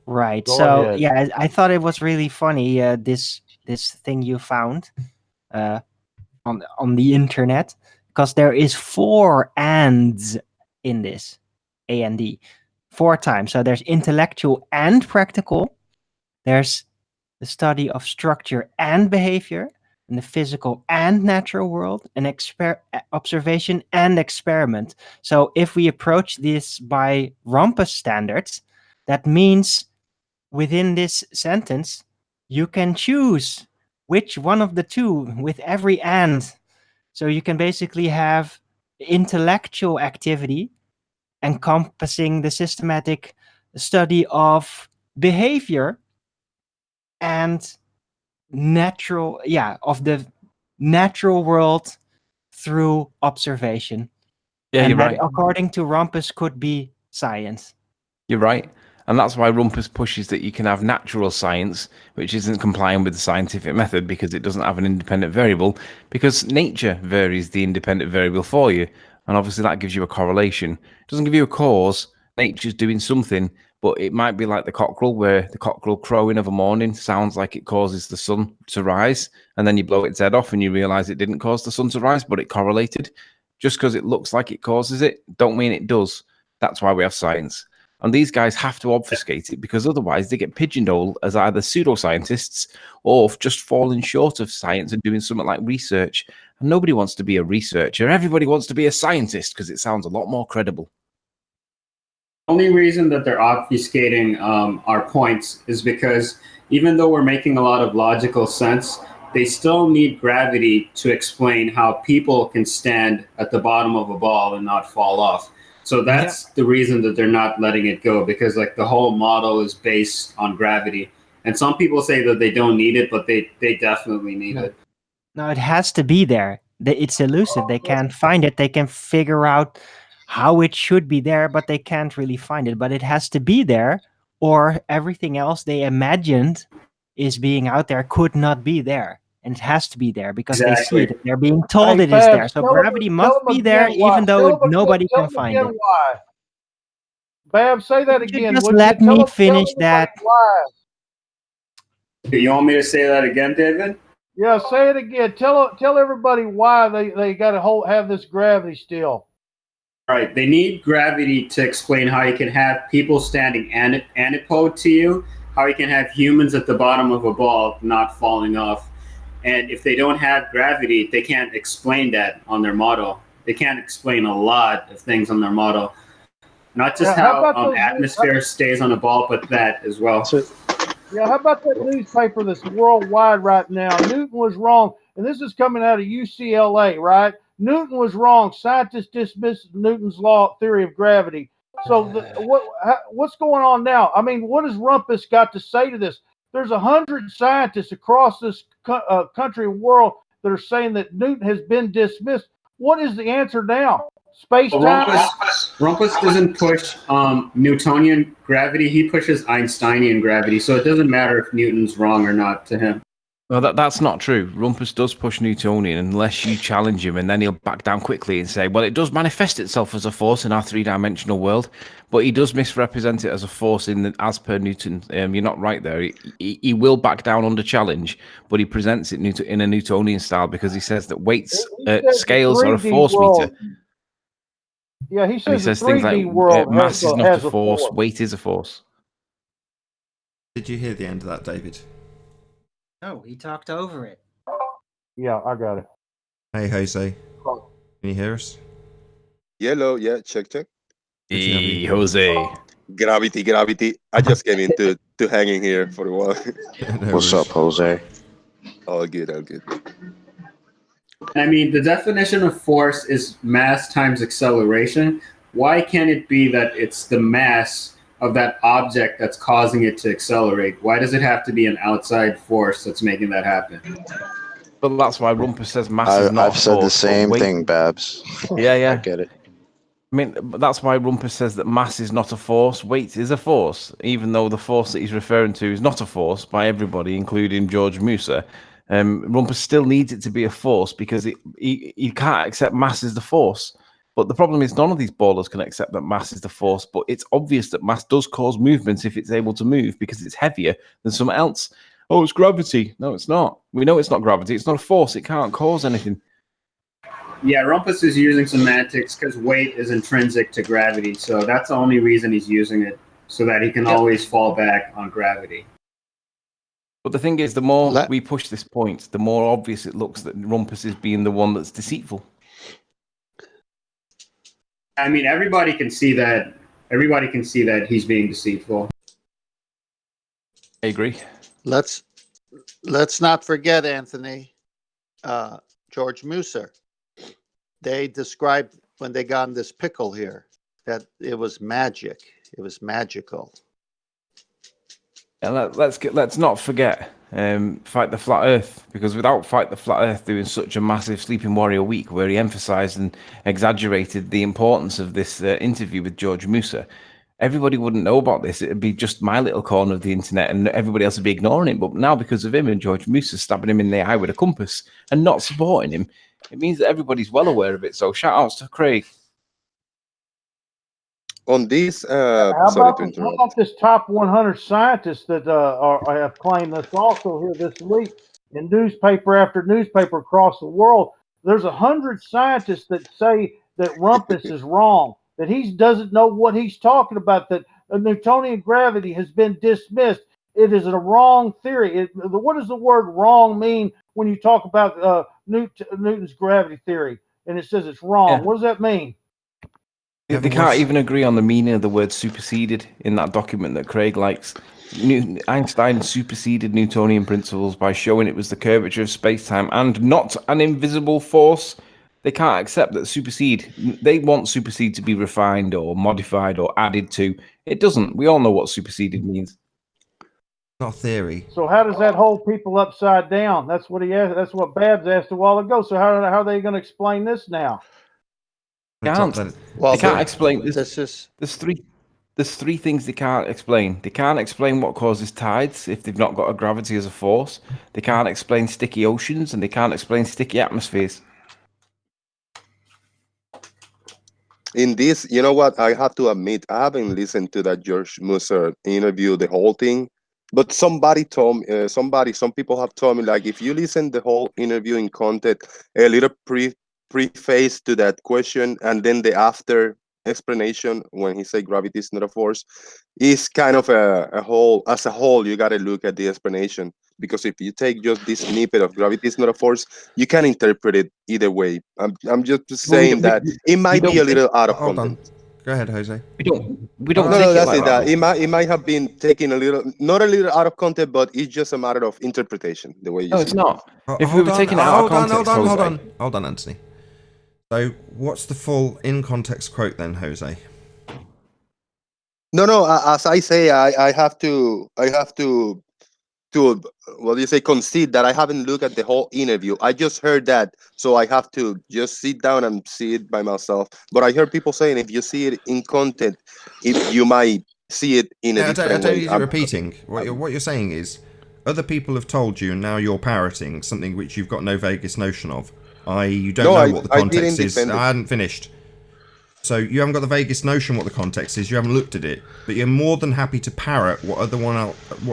Right. Go so ahead. yeah, I thought it was really funny. This thing you found on the internet, because there is 4 ands in this A&D 4 times. So there's intellectual and practical. There's the study of structure and behavior in the physical and natural world, and observation and experiment. So if we approach this by Rumpus standards, that means within this sentence, you can choose which one of the two with every and. So you can basically have intellectual activity encompassing the systematic study of behavior and of the natural world through observation. Yeah, and you're that, right. according to Rumpus, could be science. You're right. And that's why Rumpus pushes that you can have natural science, which isn't complying with the scientific method because it doesn't have an independent variable, because nature varies the independent variable for you. And obviously that gives you a correlation. It doesn't give you a cause. Nature's doing something, but it might be like the cockerel, where the cockerel crowing of a morning sounds like it causes the sun to rise, and then you blow its head off and you realize it didn't cause the sun to rise, but it correlated. Just because it looks like it causes it, don't mean it does. That's why we have science. And these guys have to obfuscate it, because otherwise they get pigeonholed as either pseudoscientists or just falling short of science and doing something like research. And nobody wants to be a researcher. Everybody wants to be a scientist because it sounds a lot more credible. The only reason that they're obfuscating our points is because even though we're making a lot of logical sense, they still need gravity to explain how people can stand at the bottom of a ball and not fall off. So that's the reason that they're not letting it go, because like the whole model is based on gravity. And some people say that they don't need it, but they definitely need it. No, it has to be there. It's elusive. They can't find it. They can figure out how it should be there, but they can't really find it. But it has to be there, or everything else they imagined is being out there could not be there. And it has to be there because they see it. They're being told it is there. So gravity must be there, even though nobody can find it. Why? Babs, say that again. Just let me finish that. Why? You want me to say that again, David? Yeah, say it again. Tell everybody why they got to have this gravity still. All right, they need gravity to explain how you can have people standing antipode to you, how you can have humans at the bottom of a ball not falling off. And if they don't have gravity, they can't explain that on their model. They can't explain a lot of things on their model. Not just how atmosphere stays on a ball, but that as well. Yeah, how about that newspaper that's worldwide right now? Newton was wrong, and this is coming out of UCLA, right? Newton was wrong. Scientists dismiss Newton's theory of gravity. So what's going on now? I mean, what has Rumpus got to say to this? There's 100 scientists across this country and world that are saying that Newton has been dismissed. What is the answer now? Space-time? Rumpus doesn't push Newtonian gravity. He pushes Einsteinian gravity. So it doesn't matter if Newton's wrong or not to him. Well, that's not true. Rumpus does push Newtonian unless you challenge him, and then he'll back down quickly and say, well, it does manifest itself as a force in our three-dimensional world, but he does misrepresent it as a force as per Newton. You're not right there. He will back down under challenge, but he presents it in a Newtonian style because he says that weights, scales are a force meter. Yeah, he says things like mass is not a force, weight is a force. Did you hear the end of that, David? No, he talked over it. Yeah, I got it. Hey, Jose. Can you hear us? Hello, yeah, check. Hey, Jose. Gravity. I just came into hanging here for a while. What's up, Jose? All good. I mean, the definition of force is mass times acceleration. Why can't it be that it's the mass of that object that's causing it to accelerate? Why does it have to be an outside force that's making that happen? But that's why Rumpus says mass is not a force. I've said the same thing, Babs. Yeah. I get it. I mean, that's why Rumpus says that mass is not a force, weight is a force, even though the force that he's referring to is not a force by everybody, including George Musa. Rumpus still needs it to be a force because he can't accept mass as the force. But the problem is none of these ballers can accept that mass is the force, but it's obvious that mass does cause movements if it's able to move because it's heavier than something else. Oh, it's gravity. No, it's not. We know it's not gravity. It's not a force. It can't cause anything. Yeah, Rumpus is using semantics because weight is intrinsic to gravity. So that's the only reason he's using it, so that he can always fall back on gravity. But the thing is, the more we push this point, the more obvious it looks that Rumpus is being the one that's deceitful. I mean, everybody can see that. Everybody can see that he's being deceitful. I agree. Let's not forget, Anthony, George Musa. They described when they got in this pickle here that it was magic. It was magical. And let's not forget Fight the Flat Earth, because without Fight the Flat Earth doing such a massive Sleeping Warrior week where he emphasized and exaggerated the importance of this interview with George Musa, everybody wouldn't know about this. It'd be just my little corner of the internet and everybody else would be ignoring it. But now, because of him and George Musa stabbing him in the eye with a compass and not supporting him, it means that everybody's well aware of it. So shout outs to Craig. On this, How about this top 100 scientists that have claimed this also here this week in newspaper after newspaper across the world? There's 100 scientists that say that Rumpus is wrong, that he doesn't know what he's talking about, that Newtonian gravity has been dismissed. It is a wrong theory. What does the word wrong mean when you talk about Newton's gravity theory and it says it's wrong? Yeah. What does that mean? They can't even agree on the meaning of the word superseded in that document that Craig likes. Einstein superseded Newtonian principles by showing it was the curvature of space-time and not an invisible force. They can't accept that supersede. They want supersede to be refined or modified or added to. It doesn't. We all know what superseded means. Not a theory. So how does that hold people upside down? That's what he asked. That's what Babs asked a while ago. So how are they going to explain this now? Can't. Well, they can't explain this. There's three things they can't explain. They can't explain what causes tides if they've not got a gravity as a force. They can't explain sticky oceans, and they can't explain sticky atmospheres. In this, you know what? I have to admit, I haven't listened to that George Musa interview, the whole thing. But somebody told me, some people have told me, like, if you listen the whole interview in content, a little preface to that question, and then the after explanation when he said gravity is not a force, is kind of a whole. As a whole, you got to look at the explanation, because if you take just this snippet of gravity is not a force, you can interpret it either way. I'm just saying that it might be a little out of context. Go ahead, Jose. We don't. No, that's it. That it might have been taken a little, not a little out of context, but it's just a matter of interpretation. The way you. No, see it's it. not. If we were taking it out of context, hold on, Anthony. So, what's the full in context quote then, Jose? No. As I say, I have to what do you say, concede that I haven't looked at the whole interview. I just heard that, so I have to just sit down and see it by myself. But I heard people saying if you see it in content, if you might see it in a different way. I don't need you repeating. What you're saying is, other people have told you, and now you're parroting something which you've got no vaguest notion of. You don't know what the context is. I hadn't finished. So you haven't got the vaguest notion what the context is. You haven't looked at it, but you're more than happy to parrot what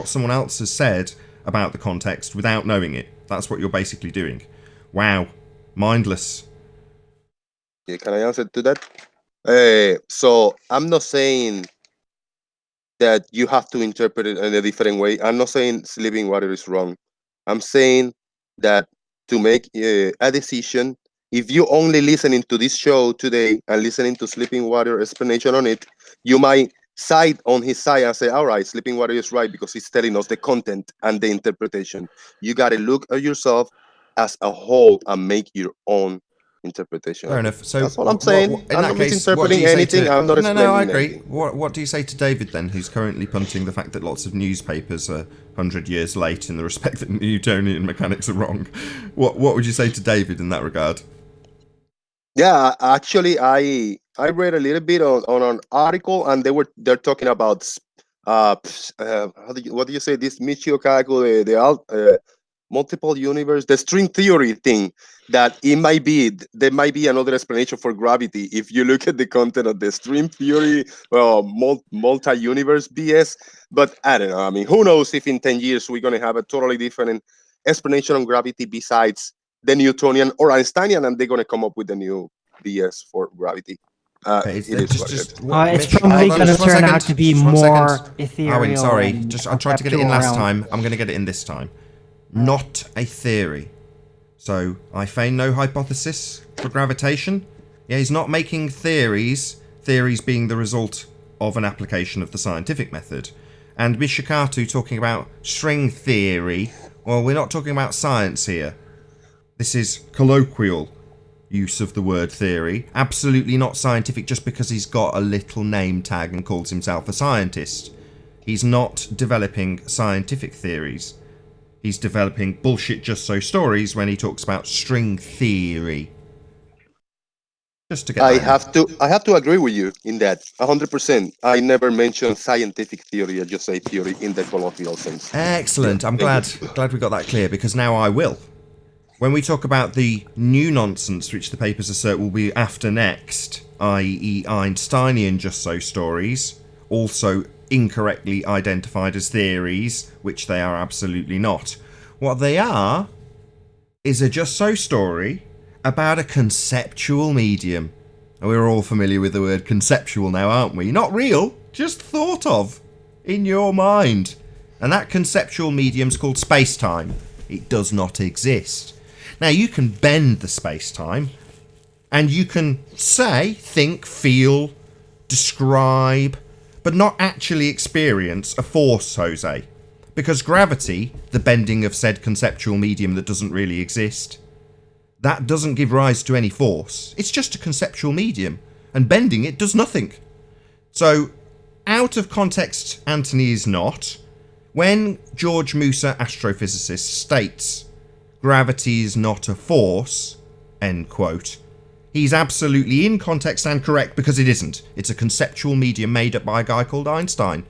someone else has said about the context without knowing it. That's what you're basically doing. Wow, mindless. Yeah, can I answer to that? So I'm not saying that you have to interpret it in a different way. I'm not saying sleeping water is wrong. I'm saying that to make a decision, if you only listening to this show today and listening to Sleeping Water explanation on it, you might side on his side and say, all right, Sleeping Water is right because he's telling us the content and the interpretation. You got to look at yourself as a whole and make your own interpretation. Fair enough. So that's what I'm saying. I'm not misinterpreting anything. I'm not explaining No, I agree. anything. What do you say to David then, who's currently punting the fact that lots of newspapers are 100 years late in the respect that Newtonian mechanics are wrong? What would you say to David in that regard? Yeah, actually, I read a little bit on an article, and they're talking about what do you say, this Michio Kaku, the multiple universe, the string theory thing, that there might be another explanation for gravity if you look at the content of the string theory, multi-universe BS. But I don't know. I mean, who knows if in 10 years we're going to have a totally different explanation on gravity besides the Newtonian or Einsteinian, and they're going to come up with a new BS for gravity. It's probably going to turn out to be more ethereal. Owen, sorry. I tried to get it in last time. I'm going to get it in this time. Not a theory. So, I feign no hypothesis for gravitation. Yeah, he's not making theories being the result of an application of the scientific method. And Mishikatu talking about string theory. Well, we're not talking about science here. This is colloquial use of the word theory. Absolutely not scientific just because he's got a little name tag and calls himself a scientist. He's not developing scientific theories. He's developing bullshit just so stories when he talks about string theory. Just to get I have to agree with you in that 100%. I never mentioned scientific theory. I just say theory in the colloquial sense. Excellent. Yeah, I'm glad we got that clear, because now I will. When we talk about the new nonsense, which the papers assert will be after next, i.e. Einsteinian just so stories, also incorrectly identified as theories, which they are absolutely not. What they are is a just so story about a conceptual medium. We're all familiar with the word conceptual now, aren't we? Not real, just thought of in your mind. And that conceptual medium's called space-time. It does not exist. Now, you can bend the space-time, and you can say, think, feel, describe, but not actually experience a force, Jose. Because gravity, the bending of said conceptual medium that doesn't really exist, that doesn't give rise to any force. It's just a conceptual medium, and bending it does nothing. So, out of context, Anthony is not. When George Musa, astrophysicist, states gravity is not a force, end quote, he's absolutely in context and correct, because it isn't. It's a conceptual medium made up by a guy called Einstein.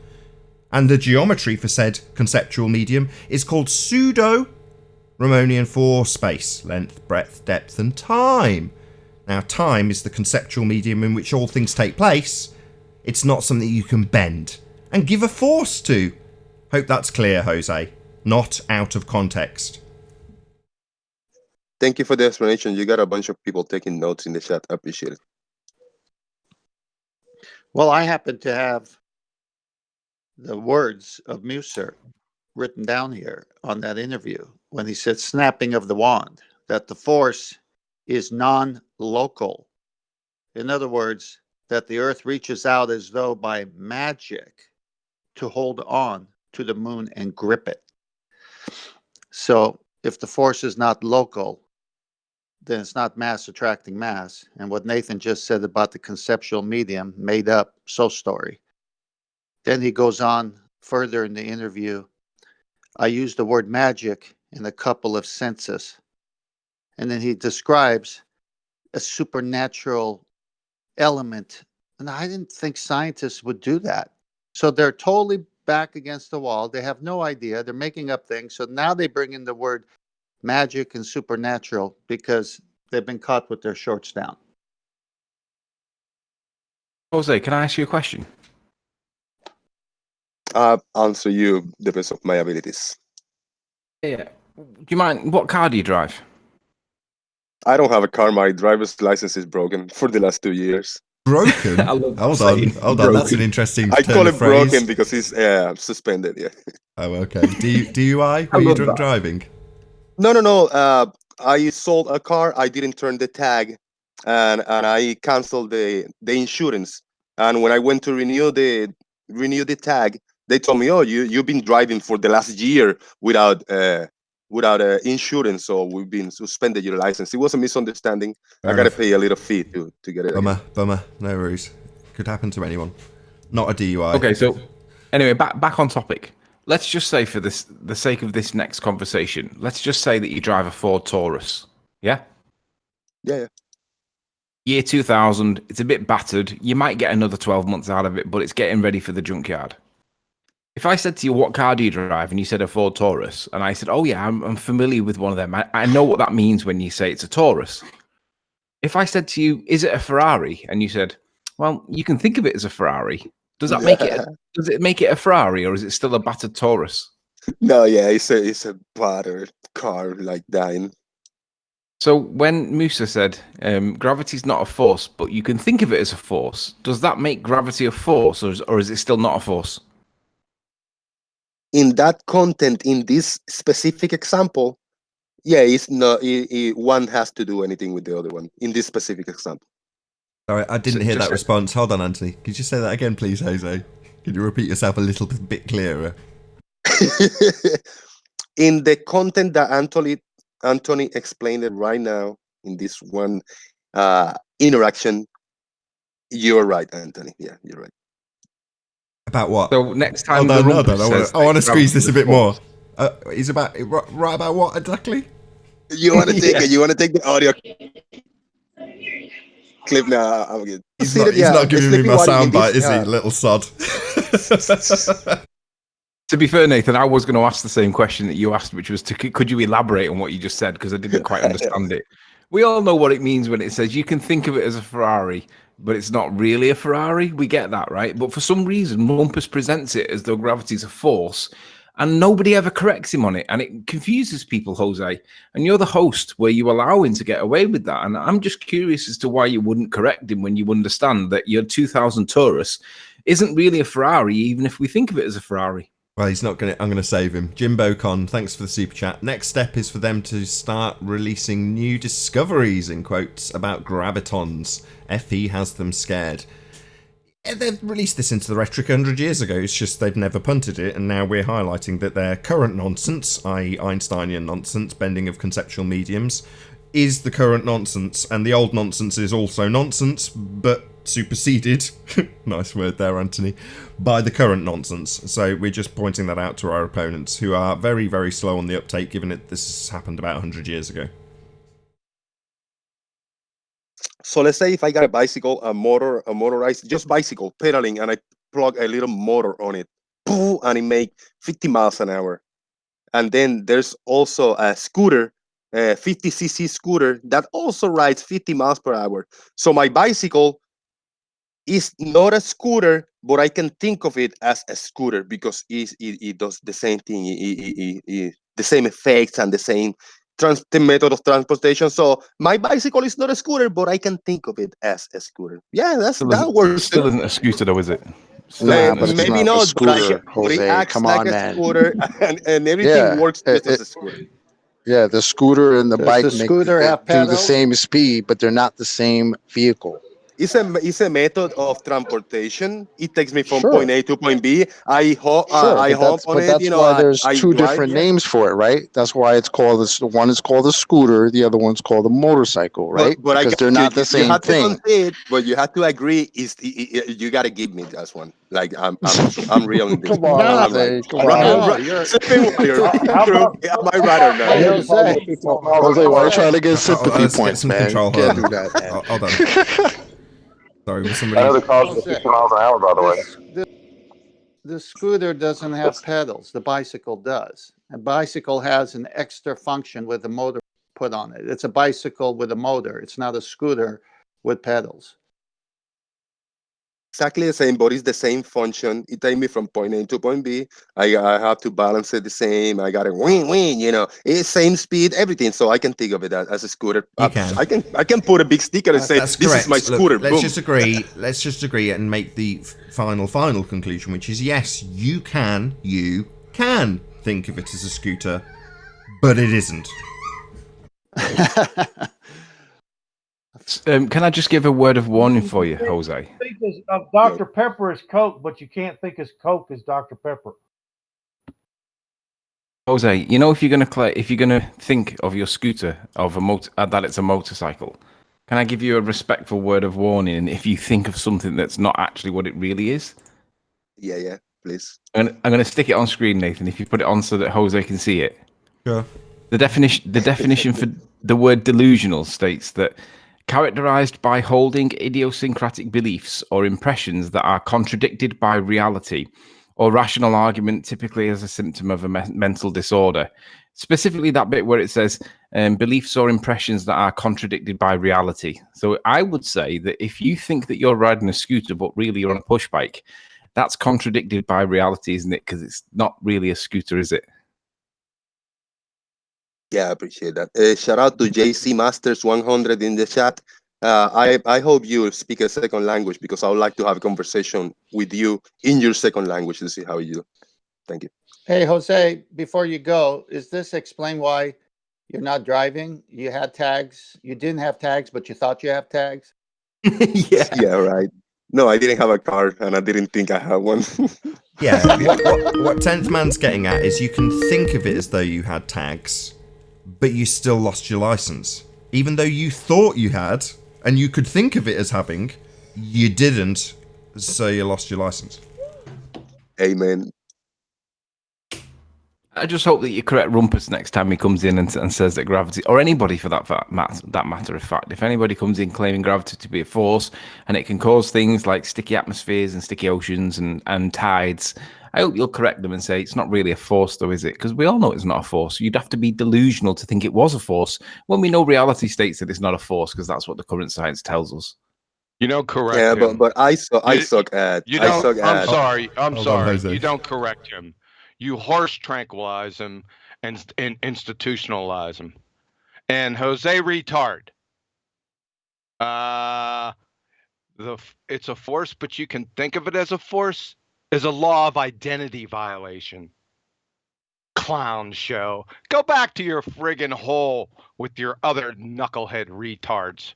And the geometry for said conceptual medium is called pseudo-Riemannian for space, length, breadth, depth, and time. Now, time is the conceptual medium in which all things take place. It's not something you can bend and give a force to. Hope that's clear, Jose. Not out of context. Thank you for the explanation. You got a bunch of people taking notes in the chat. I appreciate it. Well, I happen to have the words of Musser written down here on that interview when he said snapping of the wand, that the force is non-local. In other words, that the earth reaches out as though by magic to hold on to the moon and grip it. So if the force is not local, then it's not mass attracting mass. And what Nathan just said about the conceptual medium, made up story. Then he goes on further in the interview. I use the word magic in a couple of senses. And then he describes a supernatural element. And I didn't think scientists would do that. So they're totally back against the wall. They have no idea. They're making up things. So now they bring in the word magic and supernatural because they've been caught with their shorts down. Jose, can I ask you a question? I'll answer you the best of my abilities. Yeah. Do you mind? What car do you drive? I don't have a car. My driver's license is broken for the last 2 years. Broken? Hold on. That's an interesting I turn call of it phrase. broken because it's suspended. Yeah. Oh, okay. DUI? Were you drunk driving? No. I sold a car. I didn't turn the tag, and I canceled the insurance. And when I went to renew the tag, they told me, "Oh, you've been driving for the last year without insurance, so we've been suspended your license." It was a misunderstanding. I got to pay a little fee to get it. Bummer. No worries. Could happen to anyone. Not a DUI. Okay, so anyway, back on topic. Let's just say, for the sake of this next conversation, let's just say that you drive a Ford Taurus. Yeah? Yeah. Year 2000, it's a bit battered. You might get another 12 months out of it, but it's getting ready for the junkyard. If I said to you, what car do you drive? And you said a Ford Taurus. And I said, oh yeah, I'm familiar with one of them. I know what that means when you say it's a Taurus. If I said to you, is it a Ferrari? And you said, well, you can think of it as a Ferrari. Does that make it? Does it make it a Ferrari, or is it still a battered Taurus? No, yeah, it's a battered car like that. So when Musa said gravity's not a force, but you can think of it as a force, does that make gravity a force, or is it still not a force? In that content, in this specific example, yeah, it's not. One has to do anything with the other one in this specific example. Sorry, I didn't hear that response. Hold on, Anthony. Could you say that again, please, Jose? Can you repeat yourself a little bit clearer? In the content that Anthony explained it right now in this one interaction, you're right, Anthony. Yeah, you're right. About what? So next time I says want to squeeze this a bit more. force. He's about right about what exactly? You want to take it? You want to take the audio clip now? I'm good. He's not giving me my soundbite, is he, little sod? To be fair, Nathan, I was going to ask the same question that you asked, which was, could you elaborate on what you just said? Because I didn't quite understand it. We all know what it means when it says you can think of it as a Ferrari, but it's not really a Ferrari. We get that, right? But for some reason, Lumpus presents it as though gravity's a force, and nobody ever corrects him on it. And it confuses people, Jose. And you're the host where you allow him to get away with that. And I'm just curious as to why you wouldn't correct him when you understand that your 2000 Taurus isn't really a Ferrari, even if we think of it as a Ferrari. Well, he's not going to... I'm going to save him. Jimbo Con, thanks for the super chat. Next step is for them to start releasing new discoveries, in quotes, about gravitons. FE has them scared. They've released this into the rhetoric 100 years ago. It's just they've never punted it, and now we're highlighting that their current nonsense, i.e. Einsteinian nonsense, bending of conceptual mediums, is the current nonsense, and the old nonsense is also nonsense, but superseded, nice word there, Anthony, by the current nonsense. So we're just pointing that out to our opponents, who are very, very slow on the uptake, given that this happened about 100 years ago. So let's say if I got a bicycle, a motorized, just bicycle, pedaling, and I plug a little motor on it, and it make 50 miles an hour. And then there's also a scooter, a 50cc scooter, that also rides 50 miles per hour. So my bicycle is not a scooter, but I can think of it as a scooter because it does the same thing, the same effects and the same the method of transportation. So my bicycle is not a scooter, but I can think of it as a scooter. Yeah, that works. Still isn't a scooter, though, is it? Maybe not, scooter, but it acts come like on, a man. scooter, and everything works just as a scooter. Yeah, the scooter and the Does bike the scooter have do the pedals? same speed, but they're not the same vehicle. It's a method of transportation. It takes me from Sure. point A to point B. I hop on it. That's why there's two different names for it, right? That's why it's called this. One is called a scooter. The other one's called a motorcycle, right? But because they're not the same thing. But you have to agree. You got to give me this one. Like I'm real in this. Come on, Jose. Come on. Am I right or not? Jose, why are you trying to get sympathy Let's points, get some man? control. Can't do that, man. Hold on. Sorry, was somebody... I know the cars are 50 miles an hour, by the way. The scooter doesn't have pedals. The bicycle does. A bicycle has an extra function with a motor put on it. It's a bicycle with a motor. It's not a scooter with pedals. Exactly the same, but it's the same function. It takes me from point A to point B. I have to balance it the same. I got to win, it's same speed, everything. So I can think of it as a scooter. You can. I can put a big sticker and say, that's this correct. is my scooter. Look, let's just agree and make the final conclusion, which is yes, you can think of it as a scooter, but it isn't. Can I just give a word of warning for you, Jose? Think of Dr. Pepper as Coke, but you can't think as Coke as Dr. Pepper. Jose, you know, if you're gonna think of your scooter of that it's a motorcycle, can I give you a respectful word of warning if you think of something that's not actually what it really is? Yeah, please. I'm gonna stick it on screen, Nathan. If you put it on so that Jose can see it. Sure. The definition for the word delusional states that characterized by holding idiosyncratic beliefs or impressions that are contradicted by reality or rational argument, typically as a symptom of a mental disorder. Specifically that bit where it says beliefs or impressions that are contradicted by reality. So I would say that if you think that you're riding a scooter but really you're on a push bike, that's contradicted by reality, isn't it? Because it's not really a scooter, is it? Yeah, I appreciate that. Shout out to JC Masters 100 in the chat. I hope you speak a second language because I would like to have a conversation with you in your second language to see how you do. Thank you. Hey, Jose, before you go, is this explain why you're not driving? You had tags. You didn't have tags, but you thought you have tags? Yeah, right. No, I didn't have a car and I didn't think I had one. Yeah, what 10th Man's getting at is you can think of it as though you had tags, but you still lost your license. Even though you thought you had, and you could think of it as having, you didn't, so you lost your license. Amen. I just hope that you correct Rumpus next time he comes in and says that gravity, or anybody for that matter of fact, if anybody comes in claiming gravity to be a force and it can cause things like sticky atmospheres and sticky oceans and tides, I hope you'll correct them and say it's not really a force, though, is it? Because we all know it's not a force. You'd have to be delusional to think it was a force when we know reality states that it's not a force, because that's what the current science tells us. You don't correct Yeah, him. but I suck at. You I don't. suck I'm at. sorry. I'm Hold on, sorry. Jose. You don't correct him. You harsh tranquilize him and institutionalize him. And Jose retard. It's a force, but you can think of it as a force, is a law of identity violation. Clown show. Go back to your friggin' hole with your other knucklehead retards.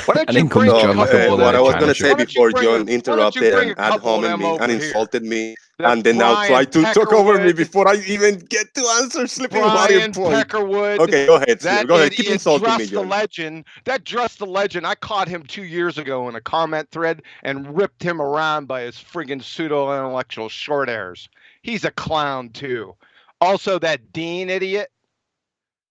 Why don't you bring what I was going to say before John interrupted and ad hominem me and here? insulted me, and then now try to talk over me before I even get to answer Sleeping Water Brian point. Peckerwood. Okay, go ahead. That Go ahead. Keep idiot insulting me, Dress the John. Legend. That Dress the Legend. I caught him 2 years ago in a comment thread and ripped him around by his friggin' pseudo-intellectual short hairs. He's a clown too. Also, that Dean idiot.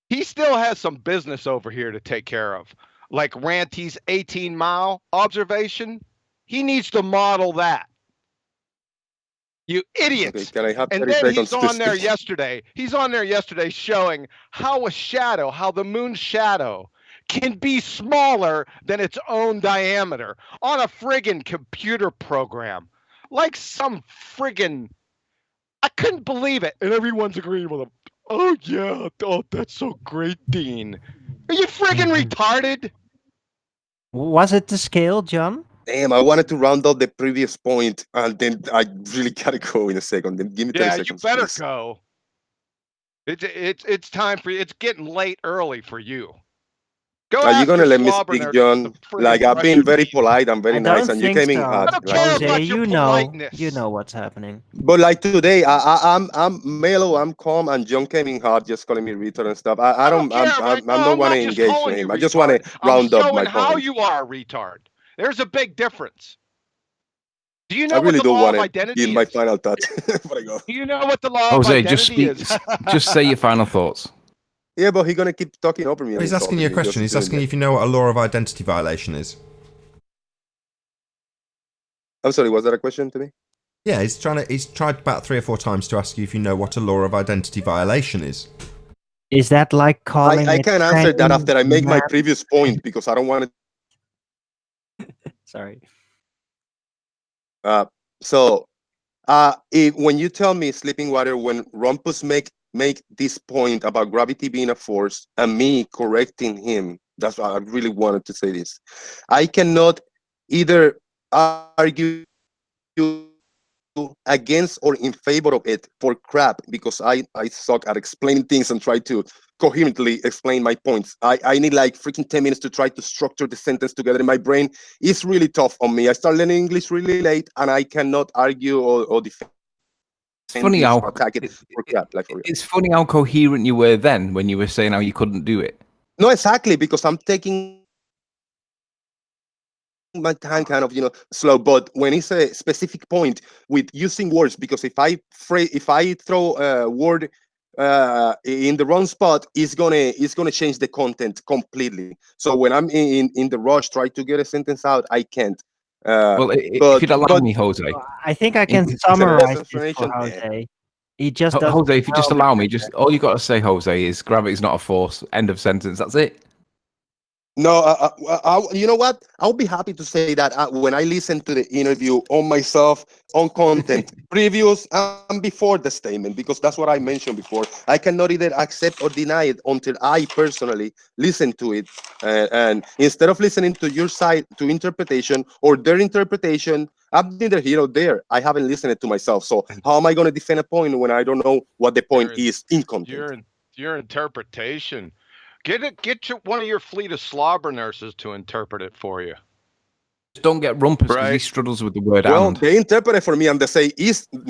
He still has some business over here to take care of. Like Ranty's 18-mile observation, he needs to model that. You idiots! Okay, can I have and 30 then seconds he's to on there speak? yesterday. He's on there yesterday showing how the moon's shadow can be smaller than its own diameter on a friggin' computer program. Like some friggin'... I couldn't believe it, and everyone's agreeing with him. Oh yeah, oh that's so great, Dean. Are you friggin' retarded? Was it the scale, John? Damn, I wanted to round up the previous point, and then I really gotta go in a second. Then give me 30 Yeah, seconds, you better please. go. It's time for you. It's getting late early for you. Go Are you gonna after let me slobber speak, nurses John? with the friggin' Like I've been Russian very beef. polite and very I nice, don't and you think came in so. hot. I don't care Jose, about your politeness. you know what's happening. But like today, I'm mellow, I'm calm, and John came in hard, just calling me retard and stuff. I don't care, I'm no, not I'm want not to just engage calling you him. I just want to retard. I'm round up showing my how point. you are a retard. There's a big difference. Do you I know what really the don't law want of to identity give is? my final touch before I go. Do you know what the law of Jose, identity is? just say your final thoughts. Yeah, but he's gonna keep talking over me. And He's asking you a insulting me, question. just He's doing asking that. you if you know what a law of identity violation is. I'm sorry, was that a question to me? Yeah, he's tried about 3 or 4 times to ask you if you know what a law of identity violation is. Is that like calling I it can't answer that after I make my man- previous point because I don't want to. Sorry. When you tell me Sleeping Water, when Rumpus make this point about gravity being a force and me correcting him, that's why I really wanted to say this. I cannot either argue against or in favor of it for crap because I suck at explaining things and try to coherently explain my points. I need like freaking 10 minutes to try to structure the sentence together in my brain. It's really tough on me. I start learning English really late and I cannot argue or defend. It's funny how attack it for crap, like for real. It's funny how coherent you were then when you were saying how you couldn't do it. No, exactly, because I'm taking my time kind of slow, but when it's a specific point with using words, because if I throw a word in the wrong spot, it's gonna change the content completely. So when I'm in the rush try to get a sentence out, I can't. Well, if you'd allow me, Jose, I think I can summarize this for Jose. He just doesn't Jose, if you just know allow me, because- just all you got to say, Jose, is gravity's not a force. End of sentence. That's it. No, you know what? I'll be happy to say that when I listen to the interview on myself, on content, previous and before the statement, because that's what I mentioned before. I cannot either accept or deny it until I personally listen to it. And instead of listening to your side, to interpretation or their interpretation, I'm neither here or there. I haven't listened to myself. So how am I going to defend a point when I don't know what the point is in content? Your interpretation. Get one of your fleet of slobber nurses to interpret it for you. Just don't get Rumpus because he struggles with the word well, and. they interpret it for me and they say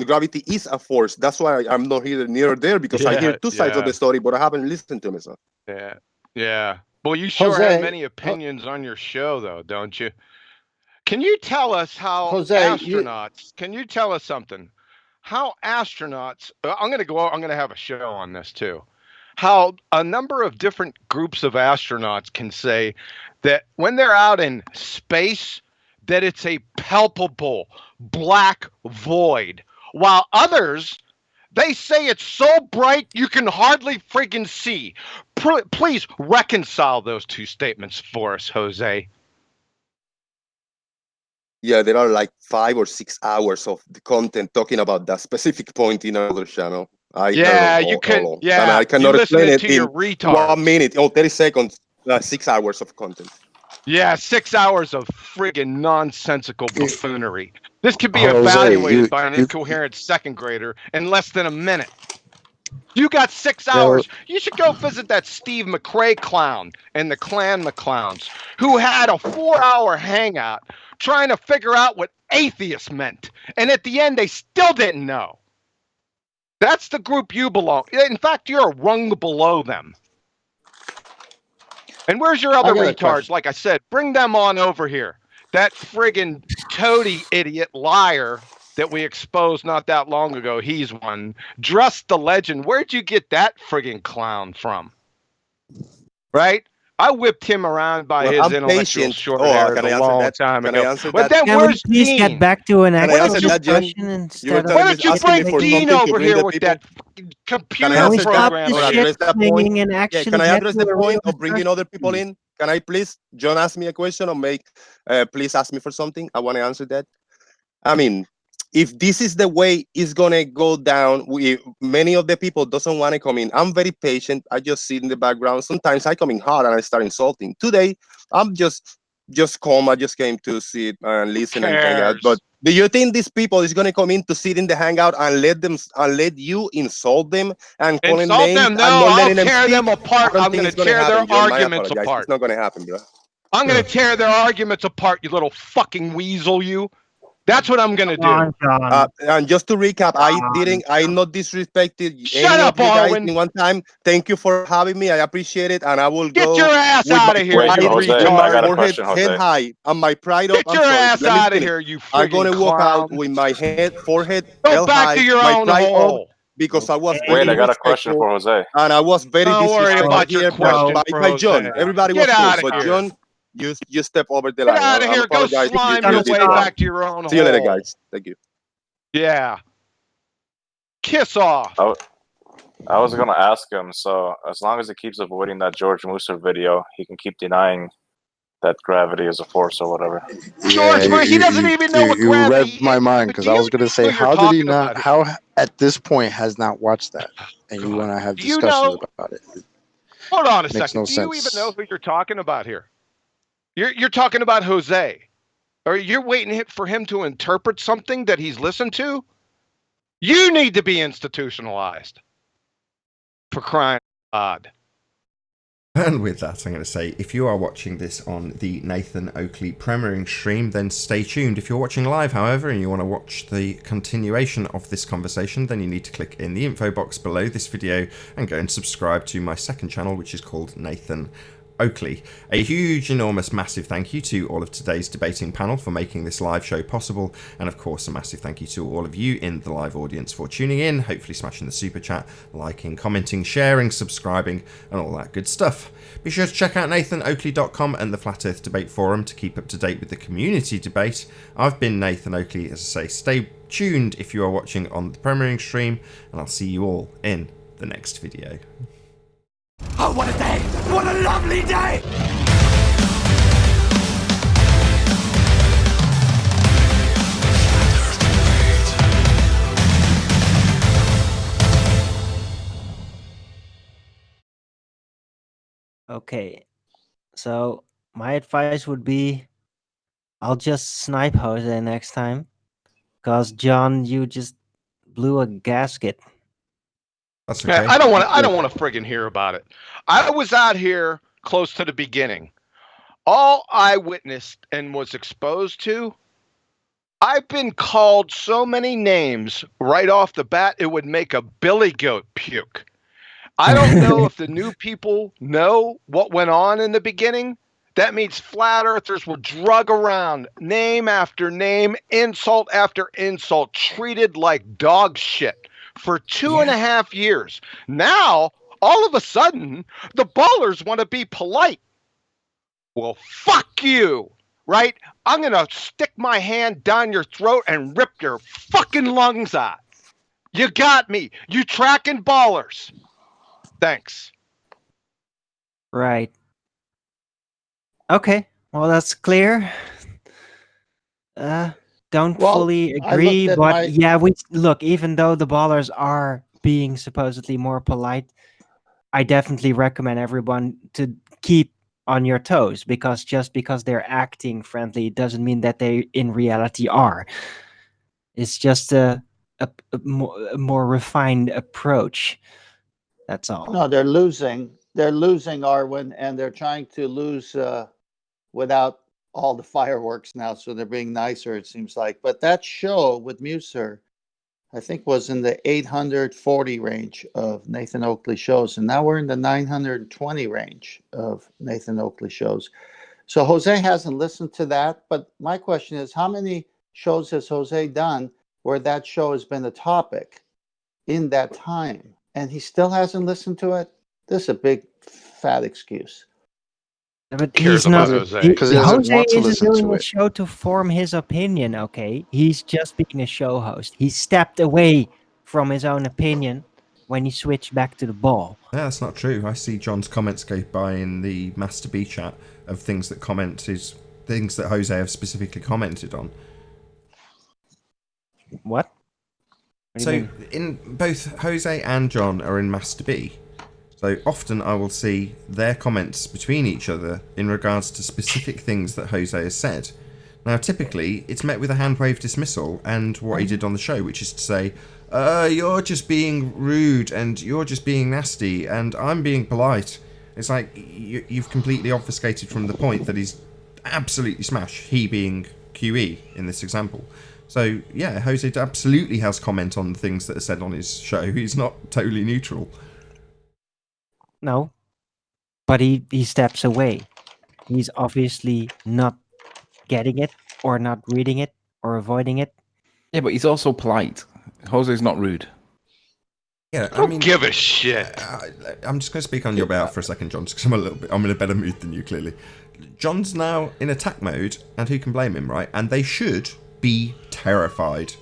gravity is a force. That's why I'm not here near or there because I hear two sides of the story, but I haven't listened to myself. Yeah. Well, you sure have many opinions on your show, though, don't you? Can you tell us how Jose, astronauts? Can you tell us something? How astronauts? I'm going to go. I'm going to have a show on this too. How a number of different groups of astronauts can say that when they're out in space, that it's a palpable black void, while others, they say it's so bright you can hardly friggin' see. Please reconcile those two statements for us, Jose. Yeah, there are like 5 or 6 hours of the content talking about that specific point in another channel. Yeah, you could. Yeah, and I cannot you explain listening it to in your retards. 1 minute or 30 seconds. 6 hours of content. Yeah, 6 hours of friggin' nonsensical buffoonery. This could be Jose, evaluated by an incoherent second grader in less than a minute. You got 6 hours. You should go visit that Steve McRae clown and the Clan McClowns, who had a 4-hour hangout trying to figure out what atheist meant. And at the end, they still didn't know. That's the group you belong. In fact, you're a rung below them. And where's your other retards? Like I said, bring them on over here. That friggin' toady idiot liar that we exposed not that long ago, he's one. Drust the legend. Where'd you get that friggin' clown from? Right? I whipped him around by his intellectual short hairs a long time ago. But then where's please Dean? get back to an actual discussion Why instead of... don't you bring Dean over here with that computer Can we stop program? this Or shit address that slinging point? and Yeah, actually can I get address to the a point real of bringing other people in? Can I please? John asked me a question or please ask me for something. I want to answer that. I mean, if this is the way it's gonna go down, many of the people doesn't want to come in. I'm very patient. I just sit in the background. Sometimes I come in hard and I start insulting. Today, I'm just calm. I just came to sit and listen and hang out. But do you think these people is gonna come in to sit in the hangout and let you insult them and call them Insult names them? and No, not I'll letting them tear speak? them apart. I don't I'm think going it's to gonna tear their happen, John. I arguments apologize. apart. It's not gonna happen, bro. I'm going to tear their arguments apart, you little fucking weasel, you. That's what I'm going to do. And just to recap, I not disrespected Shut any up, of you guys Arwen. in one time. Thank you for having me. I appreciate it, and I will Get go your ass with out my of here, pride, you with retard. my I got a forehead question, head Jose. high and my pride up. Get your ass Let me out of finish. here, you I'm friggin' gonna walk out clown. with my forehead Go held back high, to your my own pride up, hole. because I was Wait, very I got a question respectful, for Jose. and I was very Don't worry disrespectful about your here question by, for by John. Jose. Everybody Get was cool, out of but here. John, you step over the Get line. out of I here. Go apologize if slime you your did this way wrong. back to your own hole. See you later, guys. Thank you. Yeah. Kiss off. I was gonna ask him. So as long as he keeps avoiding that George Musser video, he can keep denying that gravity is a force or whatever. George, he doesn't even know what you gravity read my is. mind, because I was going to say, how did he not? How at this point has not watched that, and you want to have Do you discussions know? about it? Hold on a Makes second. no Do you even sense. know who you're talking about here? You're talking about Jose. Or you're waiting for him to interpret something that he's listened to? You need to be institutionalized. For crying out loud. And with that, I'm going to say, if you are watching this on the Nathan Oakley premiering stream, then stay tuned. If you're watching live, however, and you want to watch the continuation of this conversation, then you need to click in the info box below this video and go and subscribe to my second channel, which is called Nathan Oakley. A huge, enormous, massive thank you to all of today's debating panel for making this live show possible, and of course a massive thank you to all of you in the live audience for tuning in, hopefully smashing the super chat, liking, commenting, sharing, subscribing, and all that good stuff. Be sure to check out nathanoakley.com and the Flat Earth Debate Forum to keep up to date with the community debate. I've been Nathan Oakley. As I say, stay tuned if you are watching on the premiering stream, and I'll see you all in the next video. Oh, what a day! What a lovely day! Okay, so my advice would be, I'll just snipe Jose next time, because John, you just blew a gasket. That's okay. I don't want to friggin' hear about it. I was out here close to the beginning. All I witnessed and was exposed to, I've been called so many names right off the bat, it would make a billy goat puke. I don't know if the new people know what went on in the beginning. That means flat earthers were drug around, name after name, insult after insult, treated like dog shit for 2.5 years. Now, all of a sudden, the ballers want to be polite. Well, fuck you, right? I'm going to stick my hand down your throat and rip your fucking lungs out. You got me. You tracking ballers. Thanks. Right. Okay. Well, that's clear. Don't Well, fully I agree, looked at but my- yeah, we look. Even though the ballers are being supposedly more polite, I definitely recommend everyone to keep on your toes, because just because they're acting friendly doesn't mean that they in reality are. It's just a more refined approach. That's all. No, they're losing. They're losing, Arwen, and they're trying to lose without all the fireworks now. So they're being nicer, it seems like. But that show with Muser, I think, was in the 840 range of Nathan Oakley shows. And now we're in the 920 range of Nathan Oakley shows. So Jose hasn't listened to that. But my question is, how many shows has Jose done where that show has been a topic in that time? And he still hasn't listened to it? This is a big, fat excuse. But Cares he's not. about Jose. Because he doesn't Jose want to isn't listen doing to a it. show to form his opinion. Okay, he's just being a show host. He stepped away from his own opinion when he switched back to the ball. Yeah, that's not true. I see John's comments go by in the Master B chat of things that things that Jose have specifically commented on. What? What do So, you mean? in both Jose and John are in Master B. So often I will see their comments between each other in regards to specific things that Jose has said. Now, typically, it's met with a hand-wave dismissal and what he did on the show, which is to say, you're just being rude and you're just being nasty and I'm being polite. It's like you've completely obfuscated from the point that he's absolutely smash, he being QE in this example. So, yeah, Jose absolutely has comment on the things that are said on his show. He's not totally neutral. No, but he steps away. He's obviously not getting it, or not reading it, or avoiding it. Yeah, but he's also polite. Jose's not rude. Yeah, I Don't mean, give a shit. I'm just going to speak on your behalf for a second, John, because I'm in a better mood than you, clearly. John's now in attack mode, and who can blame him, right? And they should be terrified,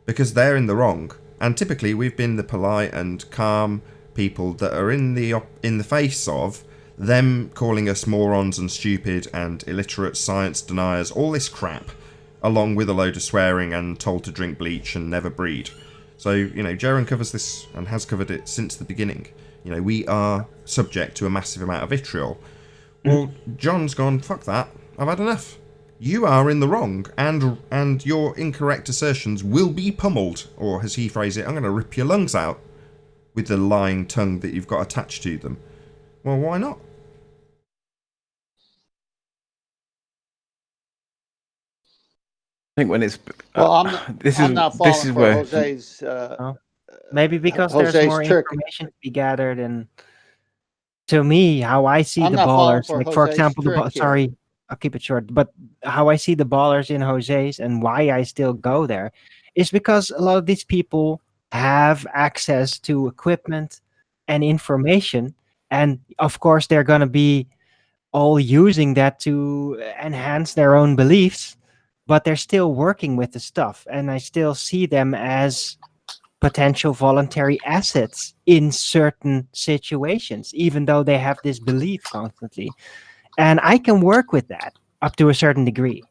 because they're in the wrong. And typically, we've been the polite and calm people that are in the face of them calling us morons and stupid and illiterate science deniers, all this crap, along with a load of swearing and told to drink bleach and never breed. So, you know, Jaren covers this and has covered it since the beginning. You know, we are subject to a massive amount of vitriol. Well, John's gone, fuck that, I've had enough. You are in the wrong, and your incorrect assertions will be pummeled, or as he phrased it, I'm going to rip your lungs out with the lying tongue that you've got attached to them. Well, why not? I think when it's Well, I'm not falling for Jose's. Maybe because Jose's there's more trick. information to be gathered, and to me, how I see I'm the not falling ballers, for like for Jose's example, trick here. sorry, I'll keep it short. But how I see the ballers in Jose's and why I still go there is because a lot of these people have access to equipment and information, and of course they're gonna be all using that to enhance their own beliefs, but they're still working with the stuff, and I still see them as potential voluntary assets in certain situations, even though they have this belief constantly. And I can work with that up to a certain degree.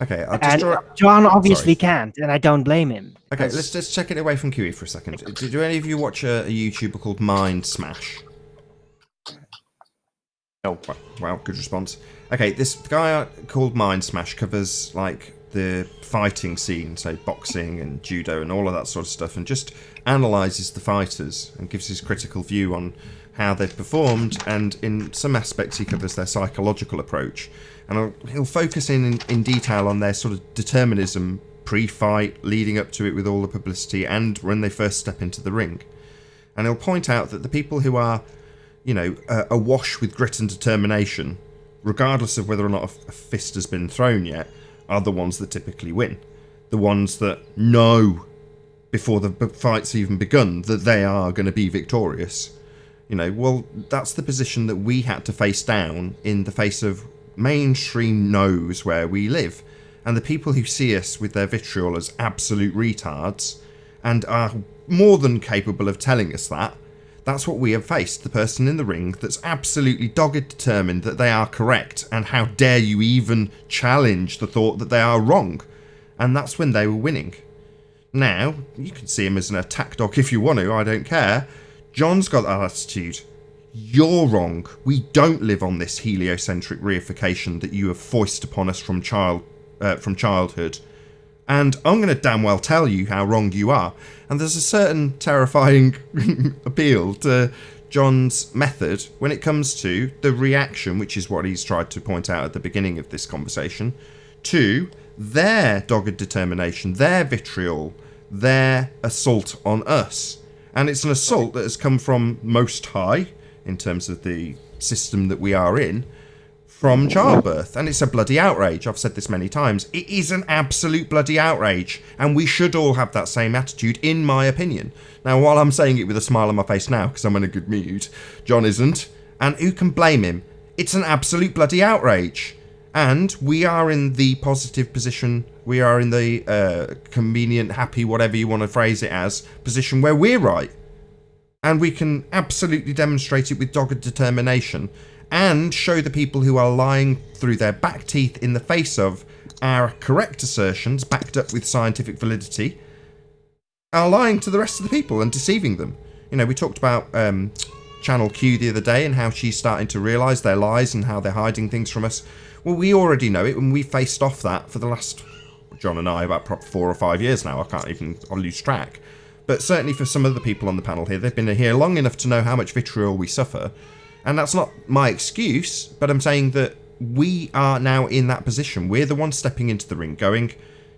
Okay, I'll And just John obviously Sorry. can't, and I don't blame him. Okay, let's just check it away from QE for a second. Do any of you watch a YouTuber called Mind Smash? No. Well, good response. Okay, this guy called Mind Smash covers like the fighting scene, so boxing and judo and all of that sort of stuff, and just analyses the fighters and gives his critical view on how they've performed, and in some aspects he covers their psychological approach. And he'll focus in detail on their sort of determinism pre-fight, leading up to it with all the publicity, and when they first step into the ring. And he'll point out that the people who are, you know, awash with grit and determination, regardless of whether or not a fist has been thrown yet, are the ones that typically win. The ones that know before the fight's even begun that they are going to be victorious. Well, that's the position that we had to face down in the face of mainstream knows where we live. And the people who see us with their vitriol as absolute retards and are more than capable of telling us that, that's what we have faced. The person in the ring that's absolutely dogged determined that they are correct, and how dare you even challenge the thought that they are wrong. And that's when they were winning. Now, you can see him as an attack dog if you want to, I don't care. John's got that attitude. You're wrong. We don't live on this heliocentric reification that you have foisted upon us from childhood. And I'm going to damn well tell you how wrong you are. And there's a certain terrifying appeal to John's method when it comes to the reaction, which is what he's tried to point out at the beginning of this conversation, to their dogged determination, their vitriol, their assault on us. And it's an assault that has come from Most High, in terms of the system that we are in, from childbirth. And it's a bloody outrage. I've said this many times. It is an absolute bloody outrage. And we should all have that same attitude, in my opinion. Now, while I'm saying it with a smile on my face now, because I'm in a good mood, John isn't. And who can blame him? It's an absolute bloody outrage. And we are in the positive position, we are in the convenient, happy, whatever you want to phrase it as, position where we're right. And we can absolutely demonstrate it with dogged determination and show the people who are lying through their back teeth in the face of our correct assertions, backed up with scientific validity, are lying to the rest of the people and deceiving them. We talked about Channel Q the other day and how she's starting to realise their lies and how they're hiding things from us. Well, we already know it, and we faced off that for the last, John and I, about 4 or 5 years now. I lose track. But certainly for some of the people on the panel here, they've been here long enough to know how much vitriol we suffer. And that's not my excuse, but I'm saying that we are now in that position. We're the ones stepping into the ring going,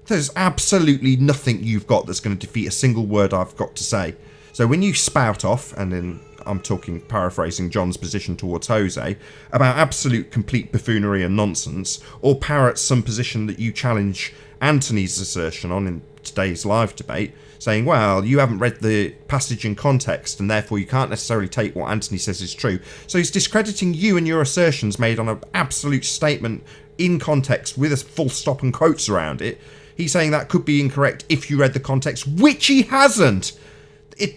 there's absolutely nothing you've got that's going to defeat a single word I've got to say. So when you spout off, and then I'm paraphrasing John's position towards Jose, about absolute complete buffoonery and nonsense, or parrot some position that you challenge Anthony's assertion on in today's live debate, saying, well, you haven't read the passage in context, and therefore you can't necessarily take what Anthony says is true. So he's discrediting you and your assertions made on an absolute statement in context with a full stop and quotes around it. He's saying that could be incorrect if you read the context, which he hasn't.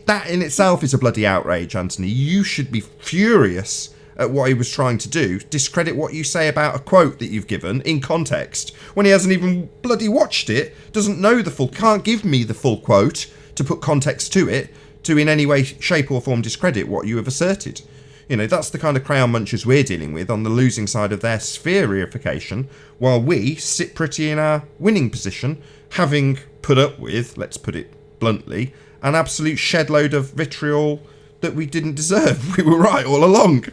That in itself is a bloody outrage, Anthony. You should be furious at what he was trying to do. Discredit what you say about a quote that you've given in context when he hasn't even bloody watched it, doesn't know can't give me the full quote to put context to it, to in any way, shape or form discredit what you have asserted. That's the kind of crown munchers we're dealing with on the losing side of their sphere reification, while we sit pretty in our winning position, having put up with, let's put it bluntly, an absolute shed load of vitriol that we didn't deserve. We were right all along.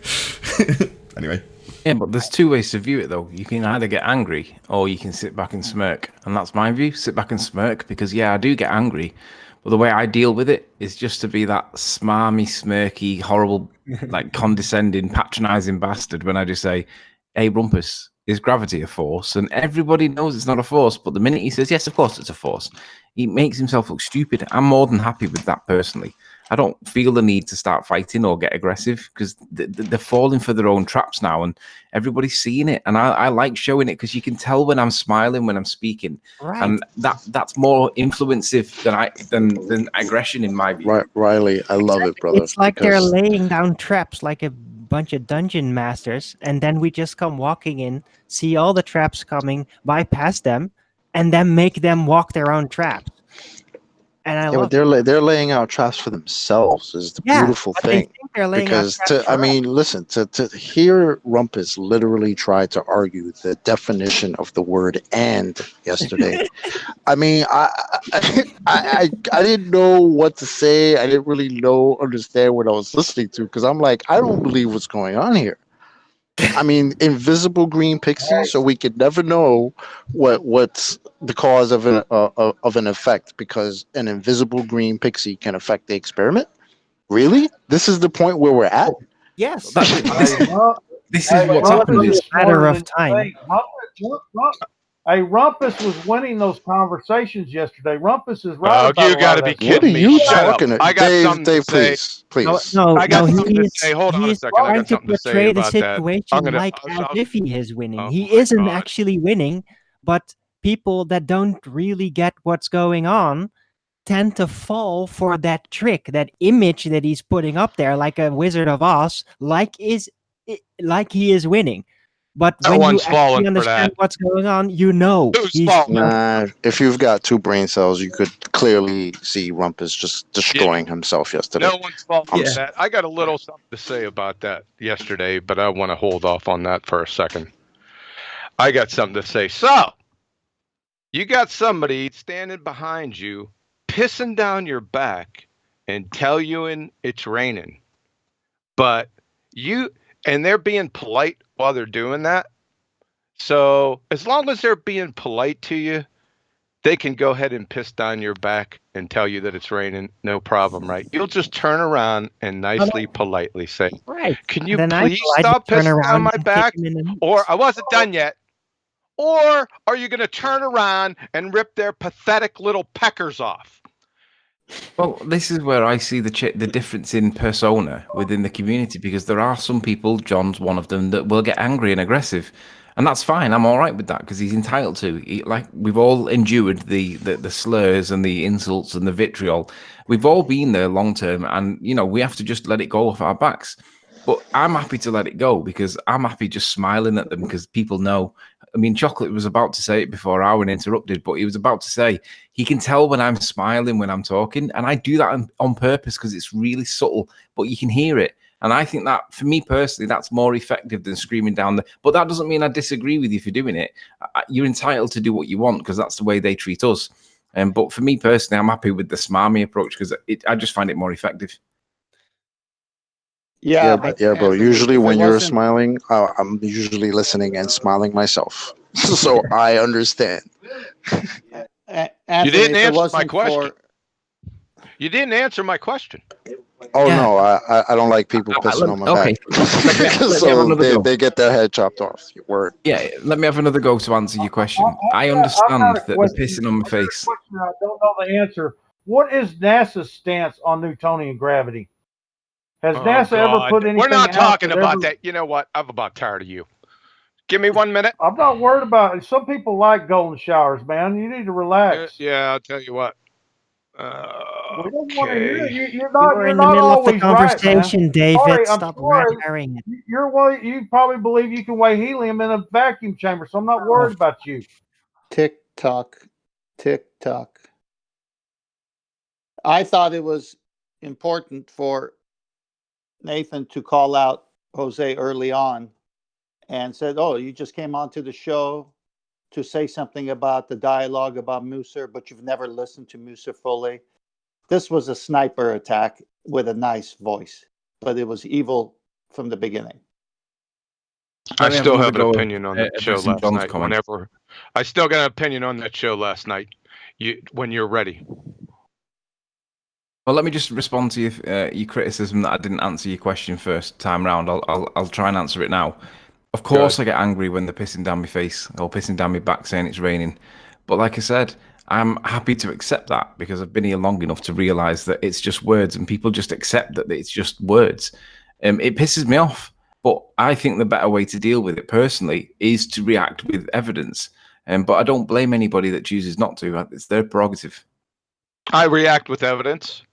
Anyway. Yeah, but there's two ways to view it, though. You can either get angry or you can sit back and smirk. And that's my view, sit back and smirk, because, yeah, I do get angry. But the way I deal with it is just to be that smarmy, smirky, horrible, condescending, patronising bastard when I just say, hey, Rumpus, is gravity a force? And everybody knows it's not a force, but the minute he says, yes, of course it's a force, he makes himself look stupid. I'm more than happy with that personally. I don't feel the need to start fighting or get aggressive because they're falling for their own traps now and everybody's seeing it. And I like showing it because you can tell when I'm smiling, when I'm speaking. Right. And that's more influencing than aggression in my view. Right, Riley, I love it, brother. It's like they're laying down traps like a bunch of dungeon masters, and then we just come walking in, see all the traps coming, bypass them, and then make them walk their own traps. And I love they're laying out traps for themselves is the beautiful thing. Because listen, to hear Rumpus literally try to argue the definition of the word "and" yesterday, I didn't know what to say. I didn't really understand what I was listening to because I'm like, I don't believe what's going on here. Invisible green pixie, so we could never know what's the cause of an effect because an invisible green pixie can affect the experiment. Really? This is the point where we're at? Yes. This is what's happened. It's a matter of time. Rumpus was winning those conversations yesterday. Rumpus is right about you a got lot to of be that. kidding me. you Shut up. talking? I got something Dave, to say. please. I got something to he's, say. Hold on a he's second. I trying got to something to say portray the about that. situation like as if he is winning. He isn't actually winning, but people that don't really get what's going on tend to fall for that trick, that image that he's putting up there, like a Wizard of Oz, like he is winning. But No when you one's falling actually for understand that. what's going on, you know he's Nah, if you've got 2 brain cells, you could clearly see Rumpus just destroying himself yesterday. No one's falling for that. I got a little something to say about that yesterday, but I want to hold off on that for a second. I got something to say. So, you got somebody standing behind you, pissing down your back and tell you it's raining. But they're being polite while they're doing that. So as long as they're being polite to you, they can go ahead and piss down your back and tell you that it's raining. No problem, right? You'll just turn around and nicely, politely say, right. Can you Then I please politely stop turn pissing around down my and kick back? him in the Or I wasn't done yet. Or are you going to turn around and rip their pathetic little peckers off? Well, this is where I see the difference in persona within the community, because there are some people, John's one of them, that will get angry and aggressive, and that's fine. I'm all right with that because he's entitled to. Like we've all endured the slurs and the insults and the vitriol. We've all been there long term, and we have to just let it go off our backs. But I'm happy to let it go because I'm happy just smiling at them because people know. I mean, Chocolate was about to say it before I was interrupted, but he was about to say he can tell when I'm smiling when I'm talking, and I do that on purpose because it's really subtle, but you can hear it. And I think that, for me personally, that's more effective than screaming down the... But that doesn't mean I disagree with you for doing it. You're entitled to do what you want because that's the way they treat us. But for me personally, I'm happy with the smarmy approach because I just find it more effective. Yeah, bro. Usually when you're smiling, I'm usually listening and smiling myself, so I understand. You didn't answer my question. You didn't answer my question. Oh no, I don't like people pissing on my back. So they get their head chopped off. Word. Yeah, let me have another go to answer your question. I understand that they're pissing on my face. I don't know the answer. What is NASA's stance on Newtonian gravity? Has NASA ever put anything? We're not out talking that about that. You know what? I'm about tired of you. Give me 1 minute. I'm not worried about it. Some people like golden showers, man. You need to relax. Yeah, I'll tell you what. We don't want to hear you. You're You're in the middle of the conversation, David. Sorry, Stop red-herring it. You probably believe you can weigh helium in a vacuum chamber, so I'm not worried about you. Tick tock, tick tock. I thought it was important for Nathan to call out Jose early on and said, "Oh, you just came onto the show to say something about the dialogue about Musser, but you've never listened to Musser fully." This was a sniper attack with a nice voice, but it was evil from the beginning. I still have an opinion on that show last night. I still got an opinion on that show last night. When you're ready. Well, let me just respond to your criticism that I didn't answer your question first time round. I'll try and answer it now. Of course, I get angry when they're pissing down my face or pissing down my back saying it's raining. But like I said, I'm happy to accept that because I've been here long enough to realise that it's just words and people just accept that it's just words. It pisses me off. But I think the better way to deal with it personally is to react with evidence. But I don't blame anybody that chooses not to. It's their prerogative. I react with evidence.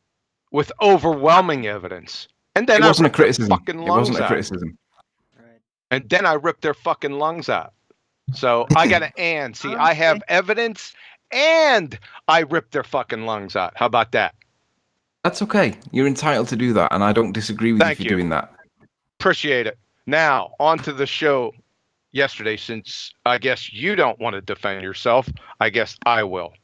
With overwhelming evidence. And then it wasn't a criticism. It wasn't a criticism. And then I ripped their fucking lungs out. So I got an and. See, I have evidence and I ripped their fucking lungs out. How about that? That's okay. You're entitled to do that, and I don't disagree with you for doing that. Appreciate it. Now, on to the show yesterday, since I guess you don't want to defend yourself, I guess I will.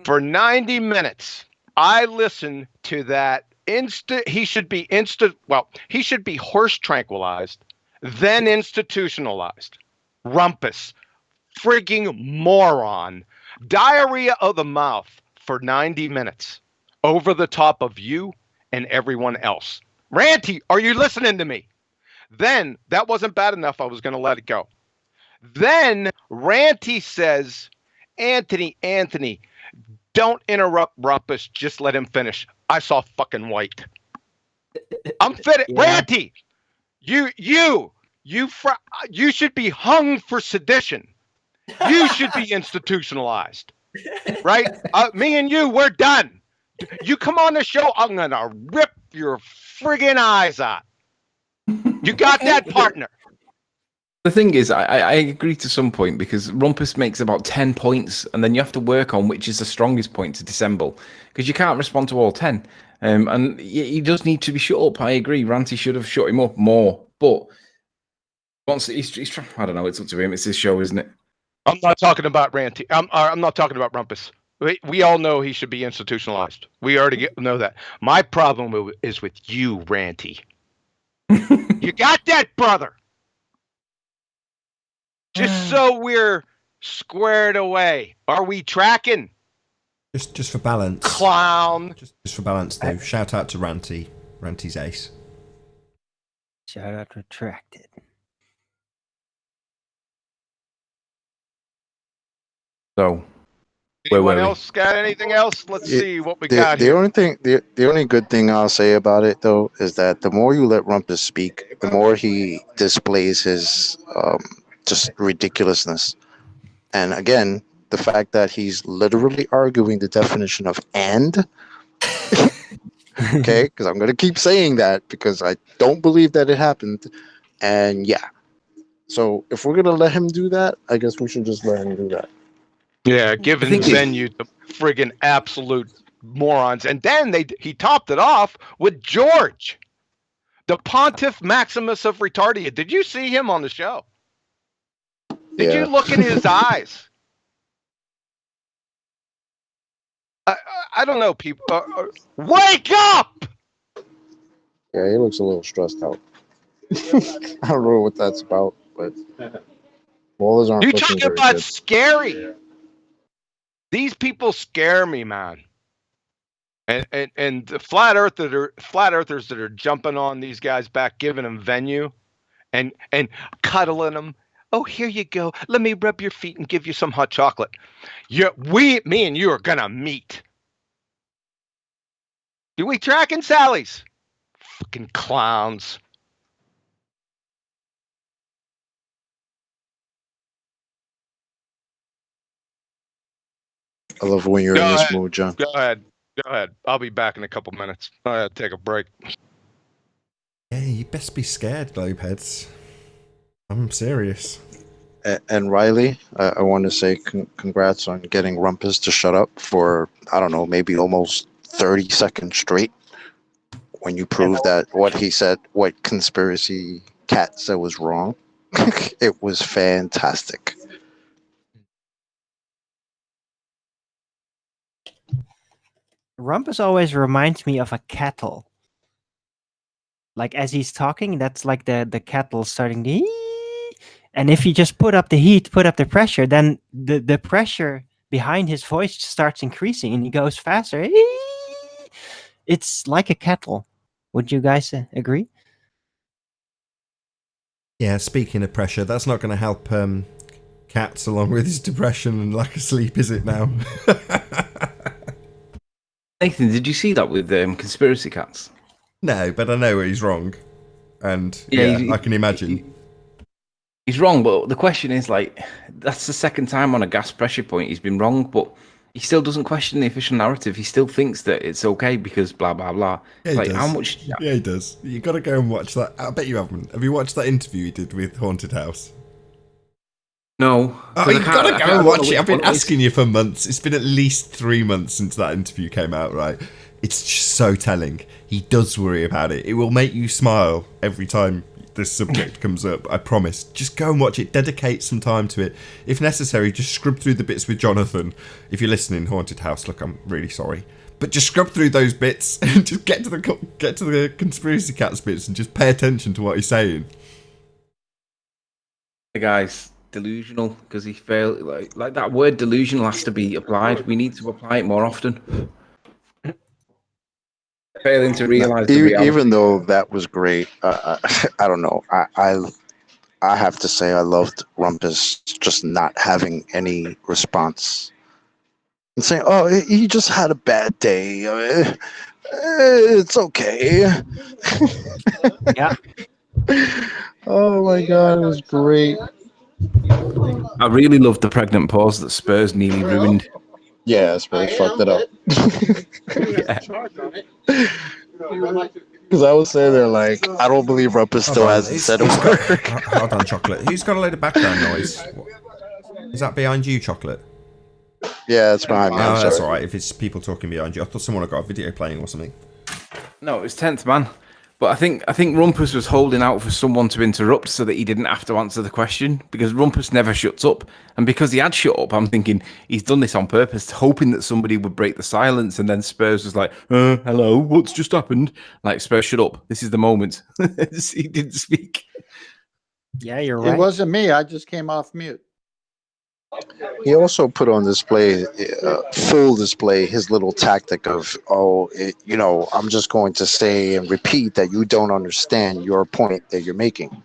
For 90 minutes, I listened to that he should be horse tranquilized, then institutionalized. Rumpus. Frigging moron. Diarrhea of the mouth for 90 minutes. Over the top of you and everyone else. Ranty, are you listening to me? Then that wasn't bad enough. I was going to let it go. Then Ranty says, Anthony, don't interrupt Rumpus. Just let him finish. I saw fucking white. I'm fit. Yeah. Ranty, you should be hung for sedition. You should be institutionalized, right? Me and you, we're done. You come on the show, I'm gonna rip your friggin' eyes out. You got that, partner? The thing is, I agree to some point because Rumpus makes about 10 points, and then you have to work on which is the strongest point to dissemble because you can't respond to all 10. And he does need to be shut up. I agree. Ranty should have shut him up more, but once he's trying, I don't know. It's up to him. It's his show, isn't it? I'm not talking about Ranty. I'm not talking about Rumpus. We all know he should be institutionalized. We already know that. My problem is with you, Ranty. You got that, brother? Just so we're squared away. Are we tracking? Just for balance. Clown. Just for balance, though. Shout out to Ranty. Ranty's ace. Shout out retracted. So, anyone else got anything else? Let's see what we got the here. The only good thing I'll say about it though is that the more you let Rumpus speak, the more he displays his just ridiculousness. And again, the fact that he's literally arguing the definition of "and." Okay, because I'm going to keep saying that because I don't believe that it happened. And yeah, so if we're going to let him do that, I guess we should just let him do that. Yeah, giving venue to friggin' absolute morons. And then he topped it off with George, the Pontiff Maximus of Retardia. Did you see him on the show? Did you look in his eyes? I don't know, people. Wake up! Yeah, he looks a little stressed out. I don't know what that's about, but ballers aren't. You looking talking very about good. scary? These people scare me, man. And the flat earthers that are jumping on these guys back, giving them venue, and cuddling them. Oh, here you go. Let me rub your feet and give you some hot chocolate. Me and you are gonna meet. Do we tracking Sally's? Fucking clowns. I love when you're in this mood, John. Go ahead. I'll be back in a couple minutes. I gotta take a break. Yeah, you best be scared, Globeheads. I'm serious. And Riley, I want to say congrats on getting Rumpus to shut up for, I don't know, maybe almost 30 seconds straight. When you proved that what he said, what Conspiracy Cat said was wrong. It was fantastic. Rumpus always reminds me of a kettle. Like as he's talking, that's like the kettle starting to. And if you just put up the heat, put up the pressure, then the pressure behind his voice starts increasing and he goes faster. It's like a kettle. Would you guys agree? Yeah, speaking of pressure, that's not going to help Cats along with his depression and lack of sleep, is it now? Nathan, did you see that with Conspiracy Cats? No, but I know he's wrong. And yeah, I can imagine. He's wrong, but the question is, like, that's the second time on a gas pressure point he's been wrong, but he still doesn't question the official narrative. He still thinks that it's okay because blah, blah, blah. Yeah, he like, does. how much... Yeah, he does. You got to go and watch that. I bet you haven't. Have you watched that interview he did with Haunted House? No. Oh, you've got to go and watch it. I've been asking you for months. It's been at least 3 months since that interview came out, right? It's just so telling. He does worry about it. It will make you smile every time this subject comes up. I promise. Just go and watch it. Dedicate some time to it. If necessary, just scrub through the bits with Jonathan. If you're listening, Haunted House, look, I'm really sorry. But just scrub through those bits and just get to the Conspiracy Cats bits and just pay attention to what he's saying. The guy's delusional because he failed. Like that word delusional has to be applied. We need to apply it more often. Failing to realize the reality. Even though that was great, I don't know. I have to say I loved Rumpus just not having any response and saying, "Oh, he just had a bad day. It's okay." Yeah. Oh my god, it was great. I really loved the pregnant pause that Spurs nearly ruined. Yeah, Spurs fucked it up. Because I was saying there like, I don't believe Rumpus still hasn't said a word. Hold on, Chocolate. Who's got a load of background noise? Is that behind you, Chocolate? Yeah, it's behind me. Oh, that's all right. If it's people talking behind you, I thought someone had got a video playing or something. No, it was 10th man. But I think Rumpus was holding out for someone to interrupt so that he didn't have to answer the question, because Rumpus never shuts up. And because he had shut up, I'm thinking he's done this on purpose, hoping that somebody would break the silence. And then Spurs was like, hello, what's just happened? Like, Spurs, shut up. This is the moment. He didn't speak. Yeah, you're right. It wasn't me. I just came off mute. He also put on display, full display, his little tactic of, I'm just going to say and repeat that you don't understand your point that you're making,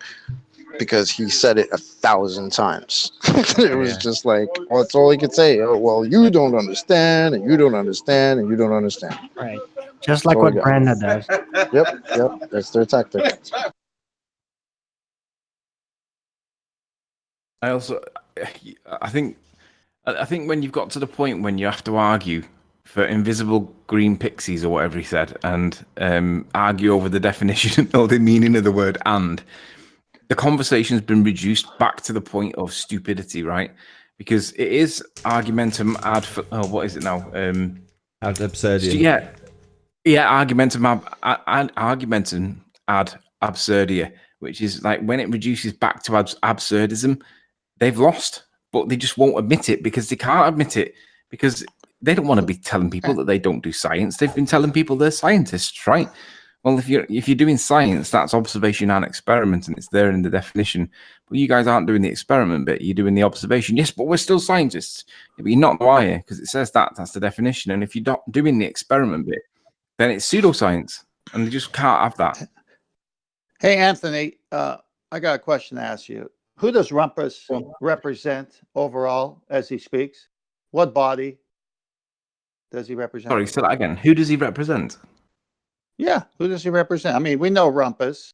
because he said it 1,000 times. It was just like, well, that's all he could say. Oh, well, you don't understand, and you don't understand, and you don't understand. Right. Just like what Brenda does. Yep. That's their tactic. I think when you've got to the point when you have to argue for invisible green pixies or whatever he said, and argue over the definition or the meaning of the word "and," the conversation's been reduced back to the point of stupidity, right? Because it is argumentum ad. What is it now? Ad absurdum. Argumentum ad absurdia, which is like when it reduces back to absurdism. They've lost, but they just won't admit it because they can't admit it because they don't want to be telling people that they don't do science. They've been telling people they're scientists, right? Well, if you're doing science, that's observation and experiment, and it's there in the definition. But you guys aren't doing the experiment bit; you're doing the observation. Yes, but we're still scientists. Yeah, but you're not, are you? Because it says that's the definition. And if you're not doing the experiment bit, then it's pseudoscience, and they just can't have that. Hey, Anthony, I got a question to ask you. Who does Rumpus represent overall as he speaks? What body does he represent? Sorry, say that again. Who does he represent? Yeah, who does he represent? I mean, we know Rumpus.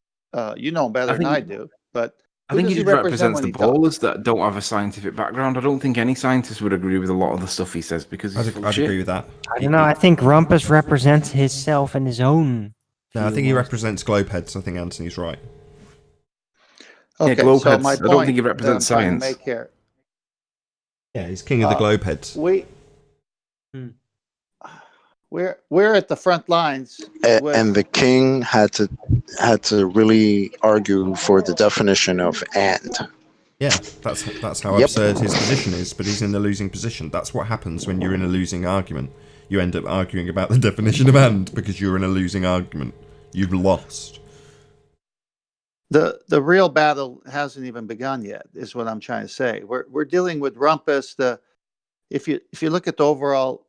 You know him better than I do. But I think he just represents the ballers that don't have a scientific background. I don't think any scientist would agree with a lot of the stuff he says because I'd agree with that. I don't know. I think Rumpus represents himself and his own. No, I think he represents globeheads. I think Anthony's right. Okay, yeah, so my point I don't think he represents science. Yeah, he's king of the globeheads. We're at the front lines, and the king had to really argue for the definition of "and." Yeah, that's how absurd his position is. But he's in the losing position. That's what happens when you're in a losing argument. You end up arguing about the definition of "and" because you're in a losing argument. You've lost. The real battle hasn't even begun yet, is what I'm trying to say. We're dealing with Rumpus. If you look at the overall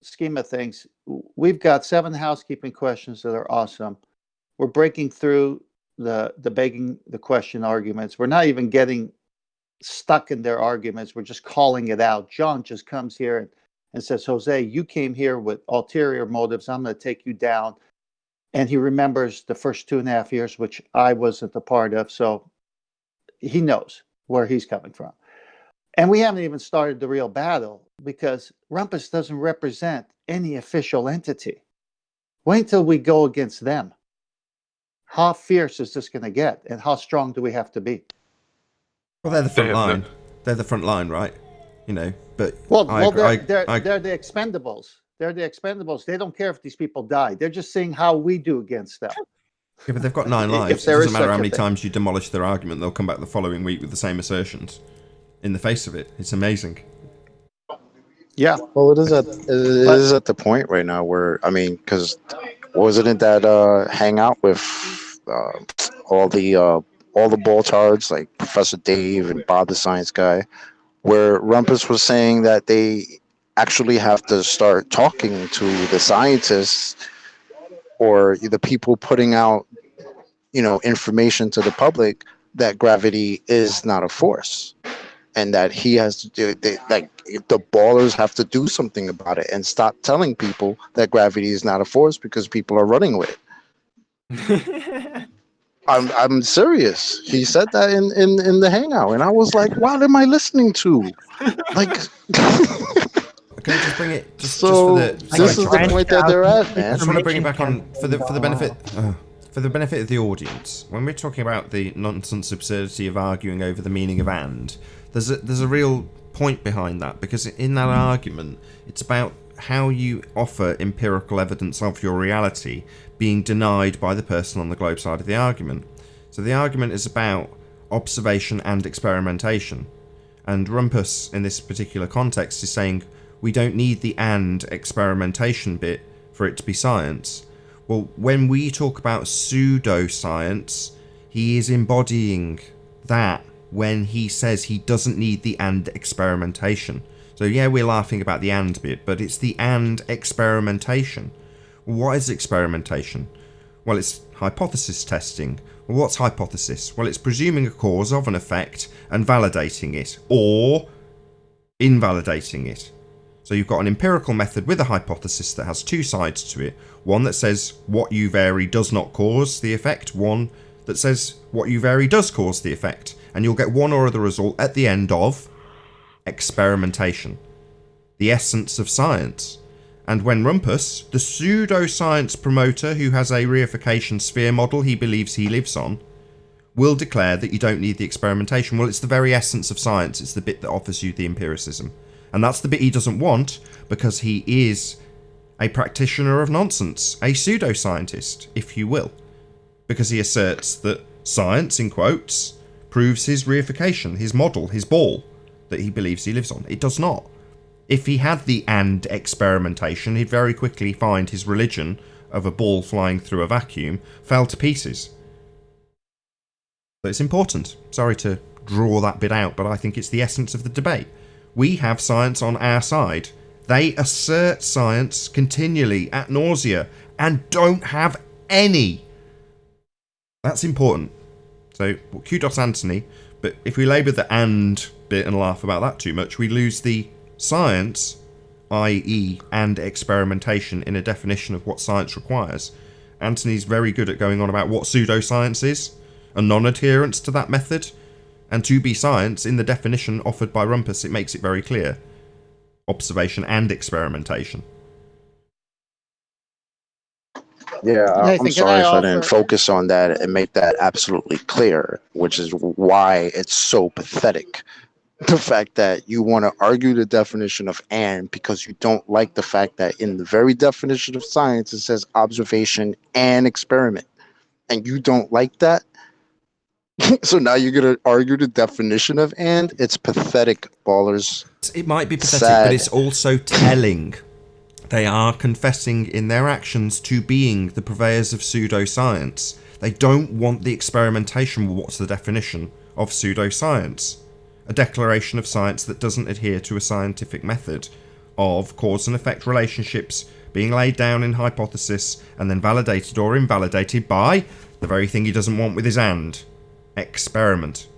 scheme of things, we've got 7 housekeeping questions that are awesome. We're breaking through the begging the question arguments. We're not even getting stuck in their arguments. We're just calling it out. John just comes here and says, Jose, you came here with ulterior motives. I'm going to take you down. And he remembers the first 2.5 years, which I wasn't a part of. So he knows where he's coming from. And we haven't even started the real battle because Rumpus doesn't represent any official entity. Wait until we go against them. How fierce is this going to get? And how strong do we have to be? Well, they're the front line. They're the front line, right? But they're the expendables. They're the expendables. They don't care if these people die. They're just seeing how we do against them. Yeah, but they've got 9 lives. It doesn't matter how many times you demolish their argument. They'll come back the following week with the same assertions in the face of it. It's amazing. Yeah. Well, it is at the point right now where, I mean, because wasn't it that hangout with all the boltards like Professor Dave and Bob the Science Guy, where Rumpus was saying that they actually have to start talking to the scientists or the people putting out, information to the public that gravity is not a force, and that he has to do the ballers have to do something about it and stop telling people that gravity is not a force because people are running with it. I'm serious. He said that in the hangout, and I was like, "What am I listening to?" Like, can I just bring it just so for the this is the point that they're at, man. I just want to bring it back on for the benefit for the benefit of the audience. When we're talking about the nonsense absurdity of arguing over the meaning of "and," there's a real point behind that, because in that argument, it's about how you offer empirical evidence of your reality being denied by the person on the globe side of the argument. So the argument is about observation and experimentation. And Rumpus, in this particular context, is saying we don't need the "and" experimentation bit for it to be science. Well, when we talk about pseudoscience, he is embodying that when he says he doesn't need the "and" experimentation. So yeah, we're laughing about the "and" bit, but it's the "and" experimentation. What is experimentation? Well, it's hypothesis testing. Well, what's hypothesis? Well, it's presuming a cause of an effect and validating it, or invalidating it. So you've got an empirical method with a hypothesis that has two sides to it. One that says what you vary does not cause the effect, one that says what you vary does cause the effect. And you'll get one or other result at the end of experimentation, the essence of science. And when Rumpus, the pseudoscience promoter who has a reification sphere model he believes he lives on, will declare that you don't need the experimentation, well, it's the very essence of science. It's the bit that offers you the empiricism. And that's the bit he doesn't want, because he is a practitioner of nonsense, a pseudoscientist, if you will. Because he asserts that science, in quotes, proves his reification, his model, his ball that he believes he lives on. It does not. If he had the "and" experimentation, he'd very quickly find his religion of a ball flying through a vacuum fell to pieces. So it's important. Sorry to draw that bit out, but I think it's the essence of the debate. We have science on our side. They assert science continually, ad nausea, and don't have any. That's important. So, kudos Anthony, but if we labour the "and" bit and laugh about that too much, we lose the science, i.e. and experimentation, in a definition of what science requires. Anthony's very good at going on about what pseudoscience is, a non-adherence to that method, and to be science, in the definition offered by Rumpus, it makes it very clear. Observation and experimentation. Yeah, Nathan, I'm can I sorry if I didn't offer? focus on that and make that absolutely clear, which is why it's so pathetic. The fact that you want to argue the definition of "and" because you don't like the fact that in the very definition of science it says observation and experiment, and you don't like that. So now you're gonna argue the definition of "and"? It's pathetic, ballers. It might be pathetic, Sad. but it's also telling. They are confessing in their actions to being the purveyors of pseudoscience. They don't want the experimentation. What's the definition of pseudoscience? A declaration of science that doesn't adhere to a scientific method of cause and effect relationships being laid down in hypothesis and then validated or invalidated by the very thing he doesn't want with his "and" experiment.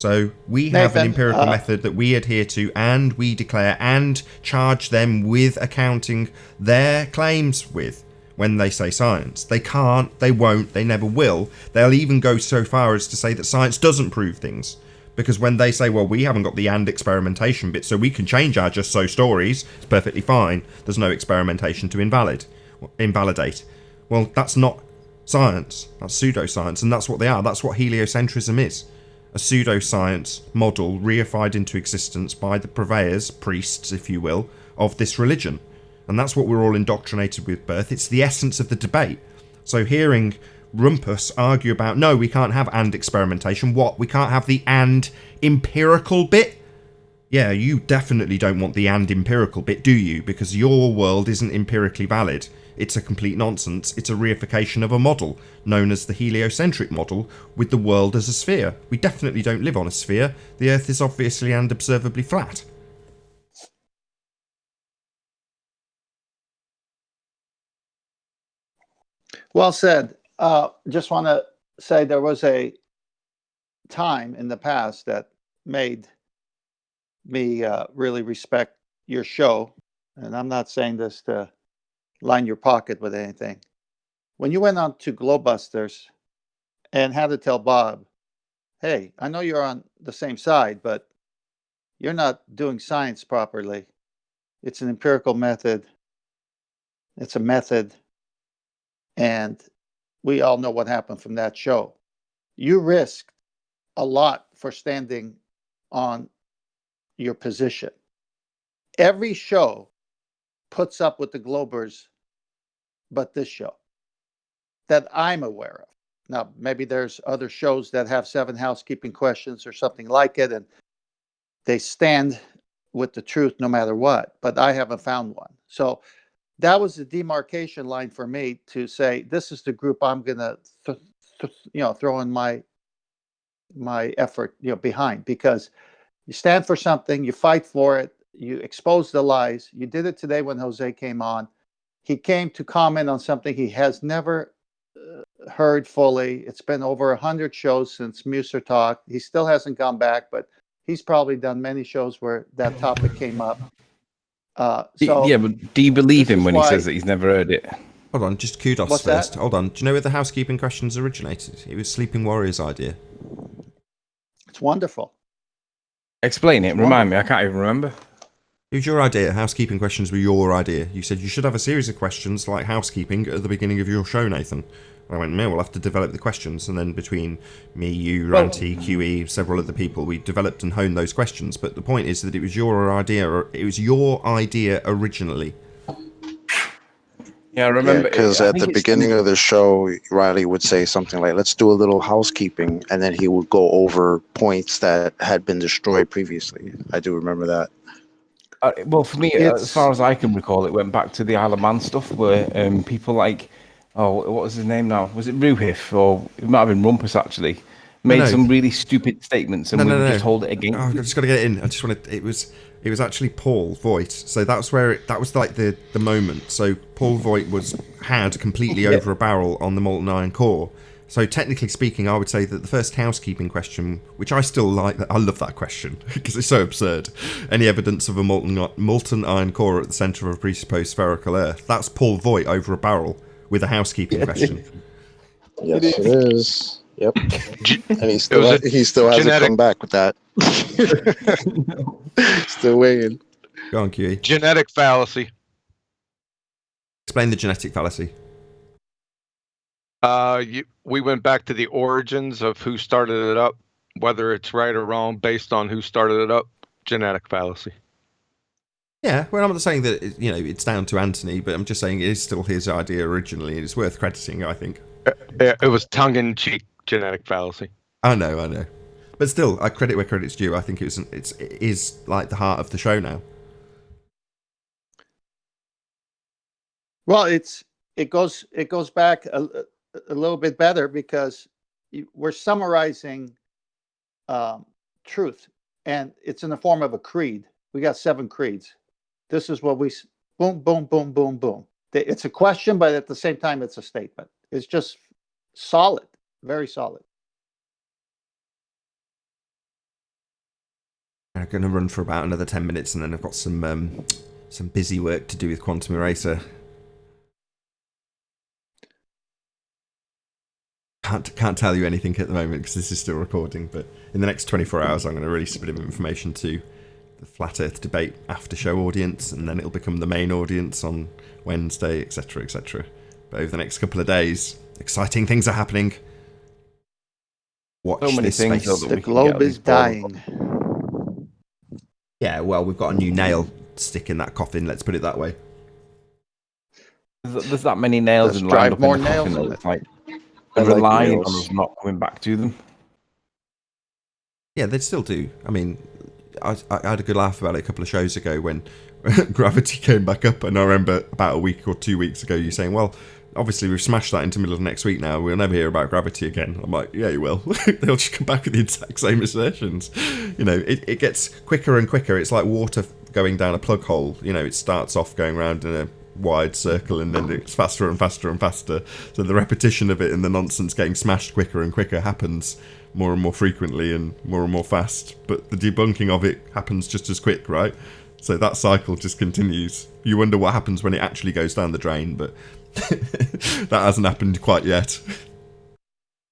So we have Nathan, an empirical method that we adhere to, and we declare and charge them with accounting their claims with when they say science. They can't, they won't, they never will. They'll even go so far as to say that science doesn't prove things. Because when they say, well, we haven't got the "and" experimentation bit, so we can change our just so stories, it's perfectly fine. There's no experimentation to invalidate. Well, that's not science. That's pseudoscience, and that's what they are. That's what heliocentrism is. A pseudoscience model reified into existence by the purveyors, priests, if you will, of this religion. And that's what we're all indoctrinated with birth. It's the essence of the debate. So hearing Rumpus argue about, no, we can't have "and" experimentation. What? We can't have the "and" empirical bit? Yeah, you definitely don't want the "and" empirical bit, do you? Because your world isn't empirically valid. It's a complete nonsense. It's a reification of a model known as the heliocentric model, with the world as a sphere. We definitely don't live on a sphere. The Earth is obviously and observably flat. Well said. Just want to say there was a time in the past that made me really respect your show. And I'm not saying this to line your pocket with anything. When you went on to Globusters and had to tell Bob, hey, I know you're on the same side, but you're not doing science properly. It's an empirical method. It's a method. And we all know what happened from that show. You risked a lot for standing on your position. Every show puts up with the Globers, but this show that I'm aware of. Now, maybe there's other shows that have 7 housekeeping questions or something like it, and they stand with the truth no matter what, but I haven't found one. So that was the demarcation line for me to say, this is the group I'm going to, throw in my effort, behind, because you stand for something, you fight for it, you expose the lies. You did it today when Jose came on. He came to comment on something he has never heard fully. It's been over 100 shows since Muser talked. He still hasn't gone back, but he's probably done many shows where that topic came up. Yeah, but do you believe him when he says that he's never heard it? Hold on, just kudos What's first. that? Hold on. Do you know where the housekeeping questions originated? It was Sleeping Warrior's idea. It's wonderful. Explain it. Remind me. I can't even remember. It was your idea. Housekeeping questions were your idea. You said you should have a series of questions like housekeeping at the beginning of your show, Nathan. I went, no, we'll have to develop the questions. And then between me, you, Ranty, QE, several other people, we developed and honed those questions. But the point is that it was your idea. It was your idea originally. Yeah, I remember. Because at the beginning of the show, Riley would say something like, let's do a little housekeeping. And then he would go over points that had been destroyed previously. I do remember that. Well, for me, as far as I can recall, it went back to the Isle of Man stuff where people like, what was his name now? Was it Ruhif? Or it might have been Rumpus, actually. Made some really stupid statements and we would just hold it against. Oh, I just got to get it in. I just want to. It was actually Paul Voigt. So that's where that was like the moment. So Paul Voigt had completely over a barrel on the molten iron core. So technically speaking, I would say that the first housekeeping question, which I still like, I love that question because it's so absurd. Any evidence of a molten iron core at the centre of a presupposed spherical Earth? That's Paul Voigt over a barrel with a housekeeping question. Yes, it is. Yep. And he still hasn't come back with that. Still waiting. Go on, QE. Genetic fallacy. Explain the genetic fallacy. We went back to the origins of who started it up, whether it's right or wrong based on who started it up. Genetic fallacy. Yeah, well, I'm not saying that it's down to Anthony, but I'm just saying it is still his idea originally, and it's worth crediting, I think. It was tongue-in-cheek genetic fallacy. I know, but still, I credit where credit's due. I think it is like the heart of the show now. Well, it goes back a little bit better because we're summarizing truth, and it's in the form of a creed. We got 7 creeds. This is what we boom, boom, boom, boom, boom. It's a question, but at the same time, it's a statement. It's just solid, very solid. I'm going to run for about another 10 minutes, and then I've got some busy work to do with Quantum Eraser. Can't tell you anything at the moment because this is still recording, but in the next 24 hours I'm going to release a bit of information to the Flat Earth Debate after show audience, and then it'll become the main audience on Wednesday, etc, etc. But over the next couple of days, exciting things are happening. Watch so many this things space. The globe is dying. Yeah, well, we've got a new nail stick in that coffin, let's put it that way. There's that many nails Let's and drive lined up more in the coffin, nails in though. it. It's like I they're like relying on nails. us not coming back to them. Yeah, they still do. I mean, I had a good laugh about it a couple of shows ago when Gravity came back up, and I remember about a week or 2 weeks ago you saying, well, obviously we've smashed that into the middle of next week now, we'll never hear about Gravity again. I'm like, yeah, you will. They'll just come back with the exact same assertions. It gets quicker and quicker. It's like water going down a plug hole. It starts off going around in a wide circle, and then it's faster and faster and faster. So the repetition of it and the nonsense getting smashed quicker and quicker happens more and more frequently and more fast. But the debunking of it happens just as quick, right? So that cycle just continues. You wonder what happens when it actually goes down the drain, but that hasn't happened quite yet.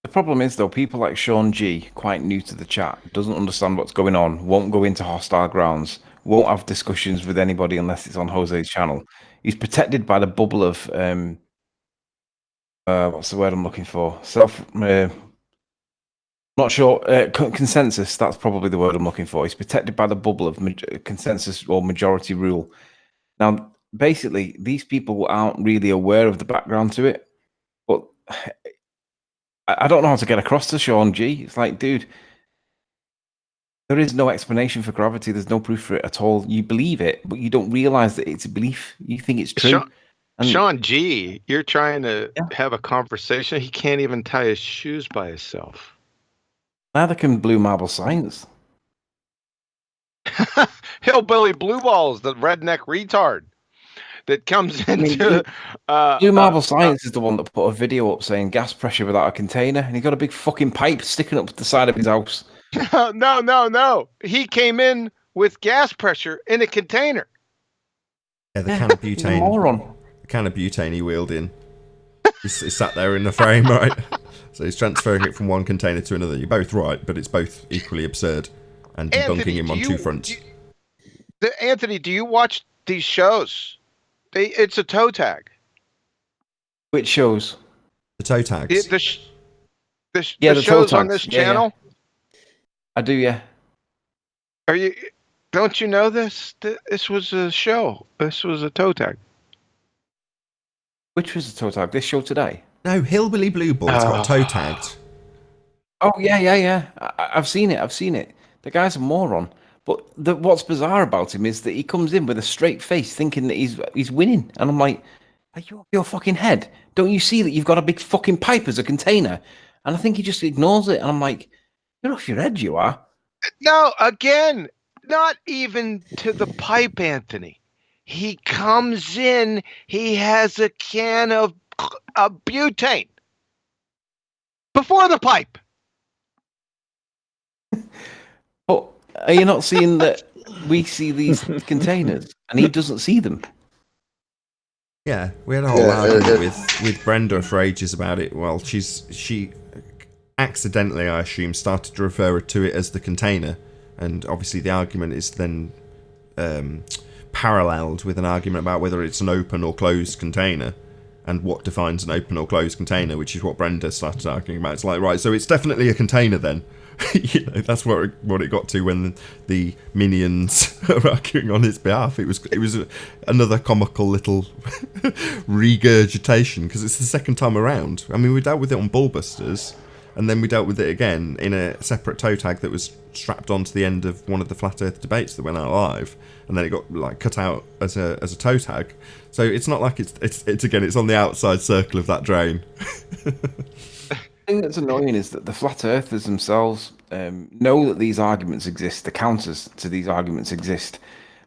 The problem is, though, people like Sean G, quite new to the chat, doesn't understand what's going on, won't go into hostile grounds, won't have discussions with anybody unless it's on Jose's channel. He's protected by the bubble of, what's the word I'm looking for? Not sure. Consensus, that's probably the word I'm looking for. He's protected by the bubble of consensus or majority rule. Now, basically, these people aren't really aware of the background to it, but I don't know how to get across to Sean G. It's like, dude, there is no explanation for gravity. There's no proof for it at all. You believe it, but you don't realize that it's a belief. You think it's true. Sean G, you're trying to have a conversation. He can't even tie his shoes by himself. Neither can Blue Marble Science. Hillbilly Blue Balls, the redneck retard that comes into... Blue Marble Science is the one that put a video up saying gas pressure without a container, and he got a big fucking pipe sticking up the side of his house. No. He came in with gas pressure in a container. Yeah, the can of butane. Moron. The can of butane he wheeled in. He's sat there in the frame, right? So he's transferring it from one container to another. You're both right, but it's both equally absurd and debunking him on two fronts. Anthony, do you watch these shows? It's a toe tag. Which shows? The toe tags. The toe shows tags on this channel. Yeah. I do, yeah. Don't you know this? This was a show. This was a toe tag. Which was the toe tag? This show today? No, Hillbilly Blue Ball's got toe tagged. Oh, yeah. I've seen it. The guy's a moron. But what's bizarre about him is that he comes in with a straight face thinking that he's winning. And I'm like, are you off your fucking head? Don't you see that you've got a big fucking pipe as a container? And I think he just ignores it. And I'm like, you're off your head, you are. No, again, not even to the pipe, Anthony. He comes in, he has a can of butane before the pipe. But are you not seeing that we see these containers and he doesn't see them? Yeah, we had a whole argument with Brenda for ages about it. Well, she accidentally, I assume, started to refer to it as the container, and obviously the argument is then paralleled with an argument about whether it's an open or closed container and what defines an open or closed container, which is what Brenda started arguing about. It's like, right, so it's definitely a container then. That's what it got to when the minions are arguing on his behalf. It was another comical little regurgitation, because it's the second time around. I mean, we dealt with it on Bullbusters, and then we dealt with it again in a separate toe tag that was strapped onto the end of one of the Flat Earth debates that went out live, and then it got cut out as a toe tag. So it's not like it's on the outside circle of that drain. The thing that's annoying is that the flat earthers themselves know that these arguments exist, the counters to these arguments exist,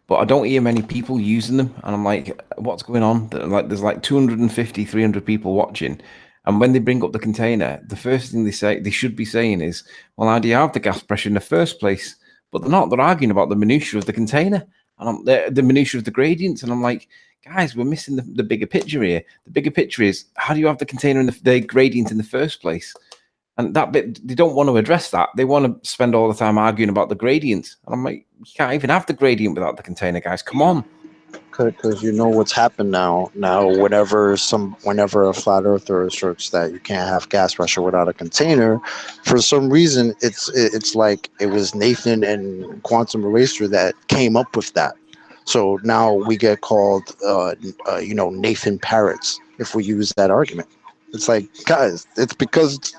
but I don't hear many people using them, and I'm like, what's going on? There's 250, 300 people watching, and when they bring up the container, the first thing they should be saying is, well, how do you have the gas pressure in the first place? But they're not. They're arguing about the minutiae of the container, and the minutiae of the gradients, and I'm like, guys, we're missing the bigger picture here. The bigger picture is, how do you have the container and the gradient in the first place? And that bit, they don't want to address that. They want to spend all the time arguing about the gradient. And I'm like, you can't even have the gradient without the container, guys. Come on. Because you know what's happened now. Now, whenever a flat earther asserts that you can't have gas pressure without a container, for some reason, it's like it was Nathan and Quantum Eraser that came up with that. So now we get called, Nathan Parrots if we use that argument. It's like, guys, it's because it's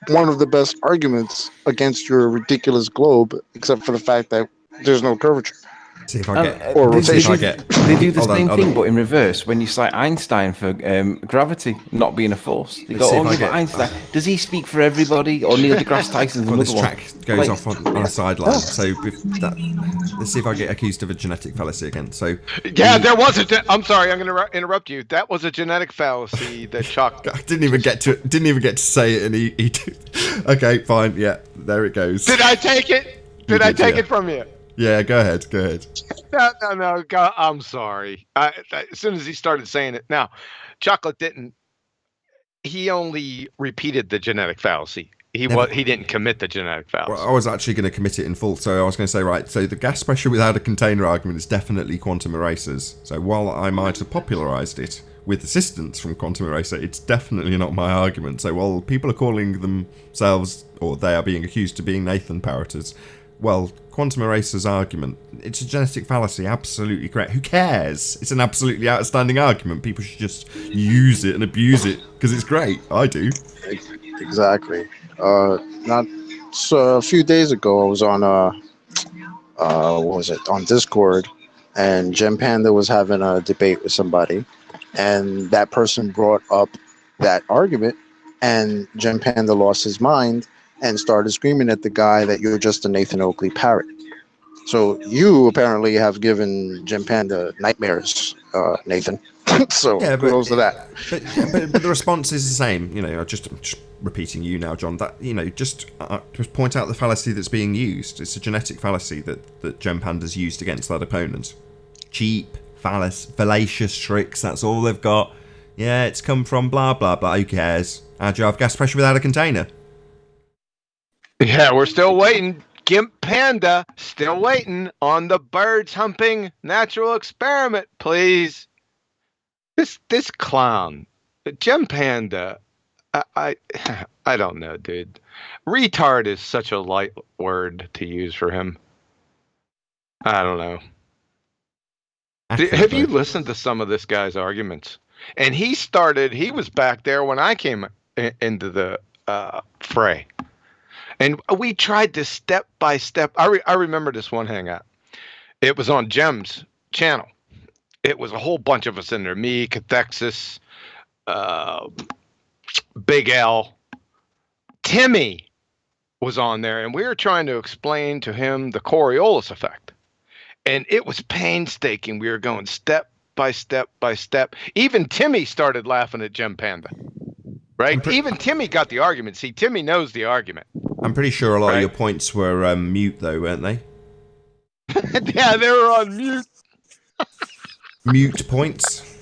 one of the best arguments against your ridiculous globe, except for the fact that there's no curvature. See if I get. Or They rotation. do the Hold on, same hold thing, on. but in reverse. When you cite Einstein for gravity not being a force, they Let's go, see "Oh, if I yeah, but get- Einstein, does he speak for everybody?" Or Neil deGrasse Tyson's Well, another this one. track goes off on a sideline. So let's see if I get accused of a genetic fallacy again. So Yeah, there was I'm sorry, I'm going to interrupt you. That was a genetic fallacy that Chuck. I didn't even get to say it, and he did. Okay, fine. Yeah, there it goes. Did I take it? Did I take it from you? Yeah, go ahead. No. God, I'm sorry. As soon as he started saying it, now, Chocolate didn't. He only repeated the genetic fallacy. He didn't commit the genetic fallacy. Well, I was actually going to commit it in full. So I was going to say, right, so the gas pressure without a container argument is definitely quantum erasers. So while I might have popularised it with assistance from quantum eraser, it's definitely not my argument. So while people are calling themselves, or they are being accused of being Nathan parroters, well, quantum eraser's argument, it's a genetic fallacy, absolutely correct. Who cares? It's an absolutely outstanding argument. People should just use it and abuse it because it's great. I do. Exactly. Not so. A few days ago, I was on what was it, on Discord, and Gem Panda was having a debate with somebody, and that person brought up that argument, and Gem Panda lost his mind and started screaming at the guy that you're just a Nathan Oakley parrot. So you apparently have given Gem Panda nightmares, Nathan. So Yeah, kudos to that. But the response is the same. You know, I'm just repeating you now, John. That, you know, just point out the fallacy that's being used. It's a genetic fallacy that Gem Panda's used against that opponent. Cheap, fallacious tricks. That's all they've got. Yeah, it's come from blah blah blah. Who cares? How'd you have gas pressure without a container? Yeah, we're still waiting. Gimp Panda, still waiting on the birds humping natural experiment, please. This clown, Gem Panda, I don't know, dude. Retard is such a light word to use for him. I don't know. Have you listened to some of this guy's arguments? And he was back there when I came into the fray. And we tried to step by step. I remember this one hangout. It was on Jem's channel. It was a whole bunch of us in there. Me, Cathexis, Big L. Timmy was on there. And we were trying to explain to him the Coriolis effect. And it was painstaking. We were going step by step by step. Even Timmy started laughing at Gem Panda. Right? Even Timmy got the argument. See, Timmy knows the argument. I'm pretty sure a lot of your points were mute, though, weren't they? Yeah, they were on mute. Mute points?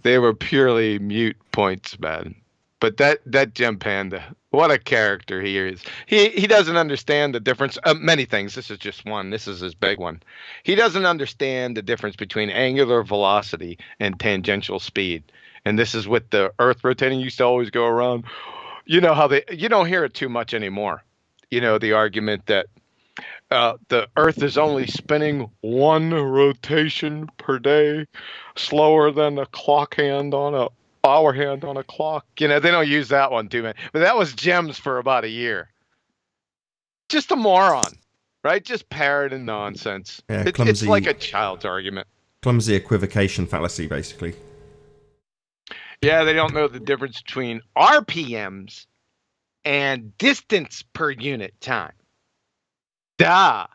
They were purely mute points, man. But that Gem Panda, what a character he is. He doesn't understand the difference. Many things. This is just one. This is his big one. He doesn't understand the difference between angular velocity and tangential speed. And this is with the Earth rotating. Used to always go around. You know how you don't hear it too much anymore. You know, the argument that the Earth is only spinning one rotation per day, slower than a clock hand on a hour hand on a clock. You know, they don't use that one too much. But that was Gems for about a year. Just a moron, right? Just parroting nonsense. Yeah, it's like a child's argument. Clumsy equivocation fallacy, basically. Yeah, they don't know the difference between RPMs and distance per unit time. Duh.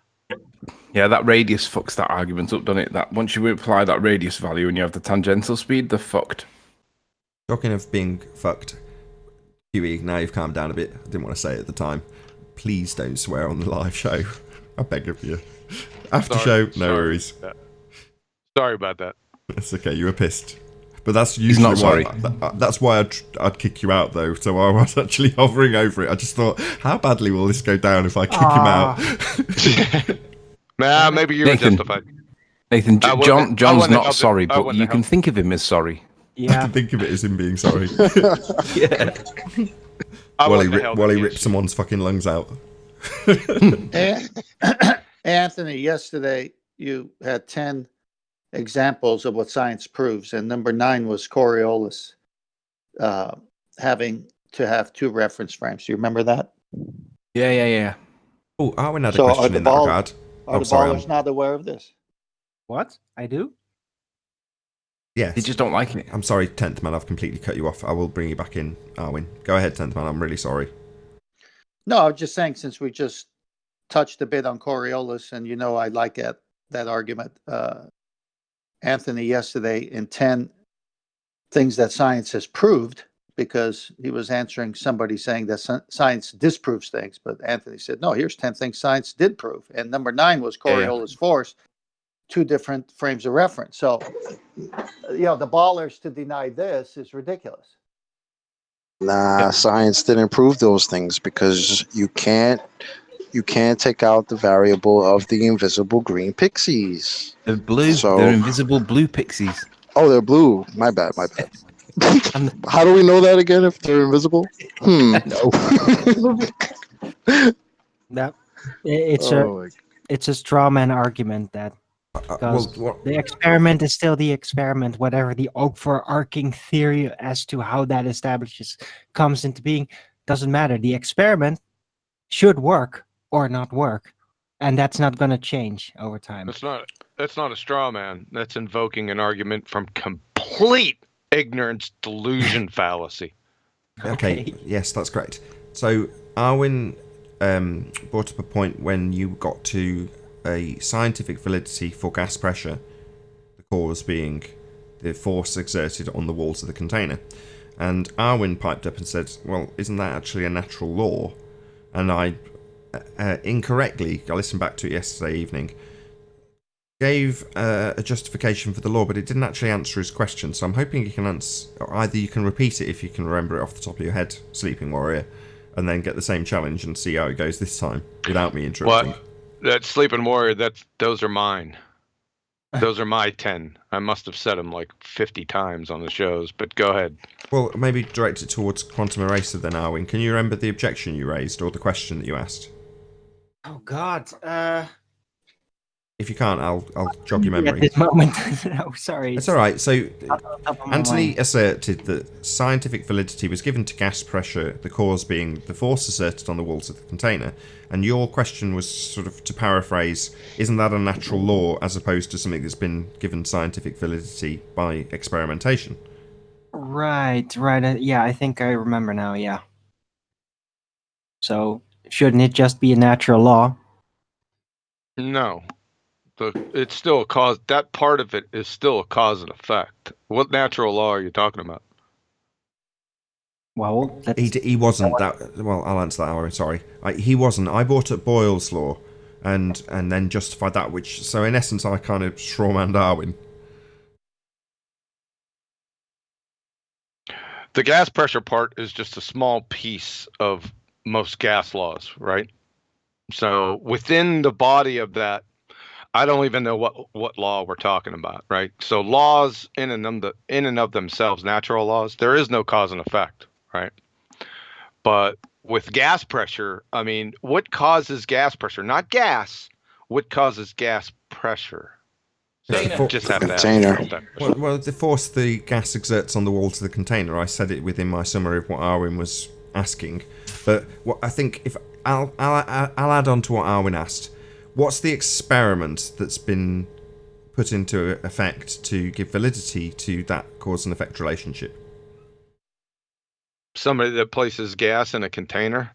Yeah, that radius fucks that argument up, doesn't it? That once you apply that radius value and you have the tangential speed, they're fucked. Talking of being fucked, Huey, now you've calmed down a bit. I didn't want to say it at the time. Please don't swear on the live show. I beg of you. After show, no worries. Sorry about that. It's okay, you were pissed. But that's usually not sorry. That's why I'd kick you out, though. So I was actually hovering over it. I just thought, how badly will this go down if I kick him out? Nah, maybe you were justified. Nathan, John's not sorry, but you can think of him as sorry. Yeah. I can think of it as him being sorry. Yeah. While he rips someone's fucking lungs out. Anthony, yesterday you had 10 examples of what science proves, and number 9 was Coriolis having to have 2 reference frames. Do you remember that? Yeah. Oh, Arwen had a question in that regard. Are the sorry, ballers not aware of this? What? I do? Yes. They just don't like it. I'm sorry, 10th man, I've completely cut you off. I will bring you back in, Arwin. Go ahead, 10th man, I'm really sorry. No, I was just saying, since we just touched a bit on Coriolis, and I like that argument. Anthony yesterday in 10 things that science has proved, because he was answering somebody saying that science disproves things, but Anthony said, no, here's 10 things science did prove. And number 9 was Coriolis force, 2 different frames of reference. So, the ballers to deny this is ridiculous. Nah, science didn't prove those things because you can't take out the variable of the invisible green pixies. They're blue. So- They're invisible blue pixies. Oh, they're blue. My bad. How do we know that again if they're invisible? No. It's a straw man argument that because the experiment is still the experiment, whatever the overarching theory as to how that comes into being, doesn't matter. The experiment should work or not work, and that's not going to change over time. That's not a straw man. That's invoking an argument from complete ignorance, delusion, fallacy. Okay, yes, that's correct. So Arwin brought up a point when you got to a scientific validity for gas pressure, the cause being the force exerted on the walls of the container. And Arwin piped up and said, well, isn't that actually a natural law? And I incorrectly, I listened back to it yesterday evening, gave a justification for the law, but it didn't actually answer his question. So I'm hoping you can answer, or either you can repeat it if you can remember it off the top of your head, Sleeping Warrior, and then get the same challenge and see how it goes this time without me interrupting. What? That Sleeping Warrior, those are mine. Those are my 10. I must have said them like 50 times on the shows, but go ahead. Well, maybe direct it towards Quantum Eraser then, Arwin. Can you remember the objection you raised or the question that you asked? Oh, God. If you can't, I'll jog your memory. At this moment, no, sorry. It's all right. So Anthony asserted that scientific validity was given to gas pressure, the cause being the force exerted on the walls of the container. And your question was sort of, to paraphrase, isn't that a natural law as opposed to something that's been given scientific validity by experimentation? Right. Yeah, I think I remember now, yeah. So, shouldn't it just be a natural law? No. It's still a cause. That part of it is still a cause and effect. What natural law are you talking about? Well, he wasn't that. Well, I'll answer that. Aaron, sorry, he wasn't. I brought up Boyle's law, and then justified that. Which, so in essence, I kind of strawman Darwin. The gas pressure part is just a small piece of most gas laws, right? So within the body of that, I don't even know what law we're talking about, right? So laws in and of themselves, natural laws, there is no cause and effect, right? But with gas pressure, I mean, what causes gas pressure? Not gas. What causes gas pressure? So just have that. Well, the force the gas exerts on the walls of the container. I said it within my summary of what Arwin was asking. But what I think, if I'll add on to what Arwin asked. What's the experiment that's been put into effect to give validity to that cause and effect relationship? Somebody that places gas in a container.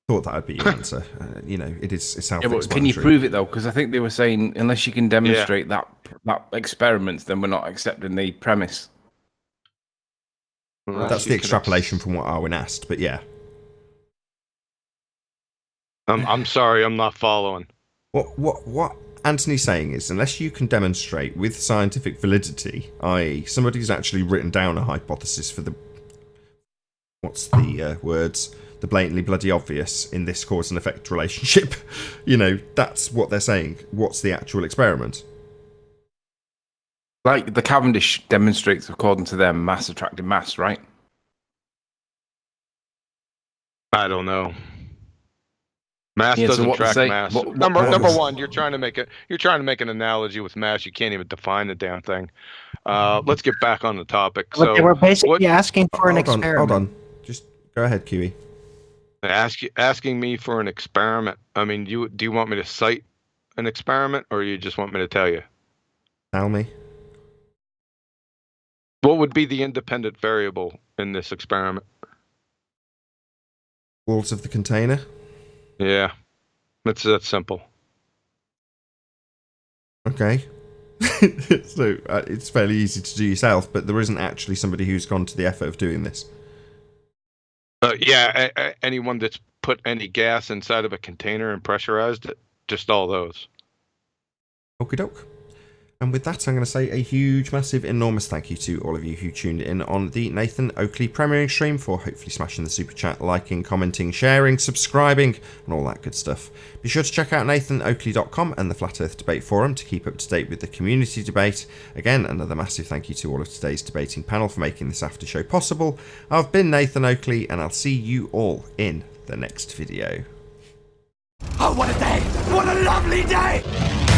Thought that would be your answer. It's self-explanatory. Yeah, but can you prove it though? Because I think they were saying unless you can demonstrate that experiment, then we're not accepting the premise. That's the extrapolation from what Arwin asked, but yeah. I'm sorry, I'm not following. What Anthony's saying is, unless you can demonstrate with scientific validity, i.e. somebody's actually written down a hypothesis for the the blatantly bloody obvious in this cause and effect relationship, that's what they're saying. What's the actual experiment? Like the Cavendish demonstrates, according to them, mass attracting mass, right? I don't know. Mass doesn't track mass. Number one, you're trying to make an analogy with mass. You can't even define the damn thing. Let's get back on the topic. But they were basically asking for an experiment. Hold on. Just go ahead, Kiwi. Asking me for an experiment. I mean, do you want me to cite an experiment, or you just want me to tell you? Tell me. What would be the independent variable in this experiment? Walls of the container? Yeah, it's that simple. Okay. So it's fairly easy to do yourself, but there isn't actually somebody who's gone to the effort of doing this. Yeah, anyone that's put any gas inside of a container and pressurized it, just all those. Okie doke. And with that, I'm going to say a huge, massive, enormous thank you to all of you who tuned in on the Nathan Oakley premiering stream for hopefully smashing the super chat, liking, commenting, sharing, subscribing, and all that good stuff. Be sure to check out nathanoakley.com and the Flat Earth Debate Forum to keep up to date with the community debate. Again, another massive thank you to all of today's debating panel for making this after show possible. I've been Nathan Oakley, and I'll see you all in the next video. Oh, what a day! What a lovely day!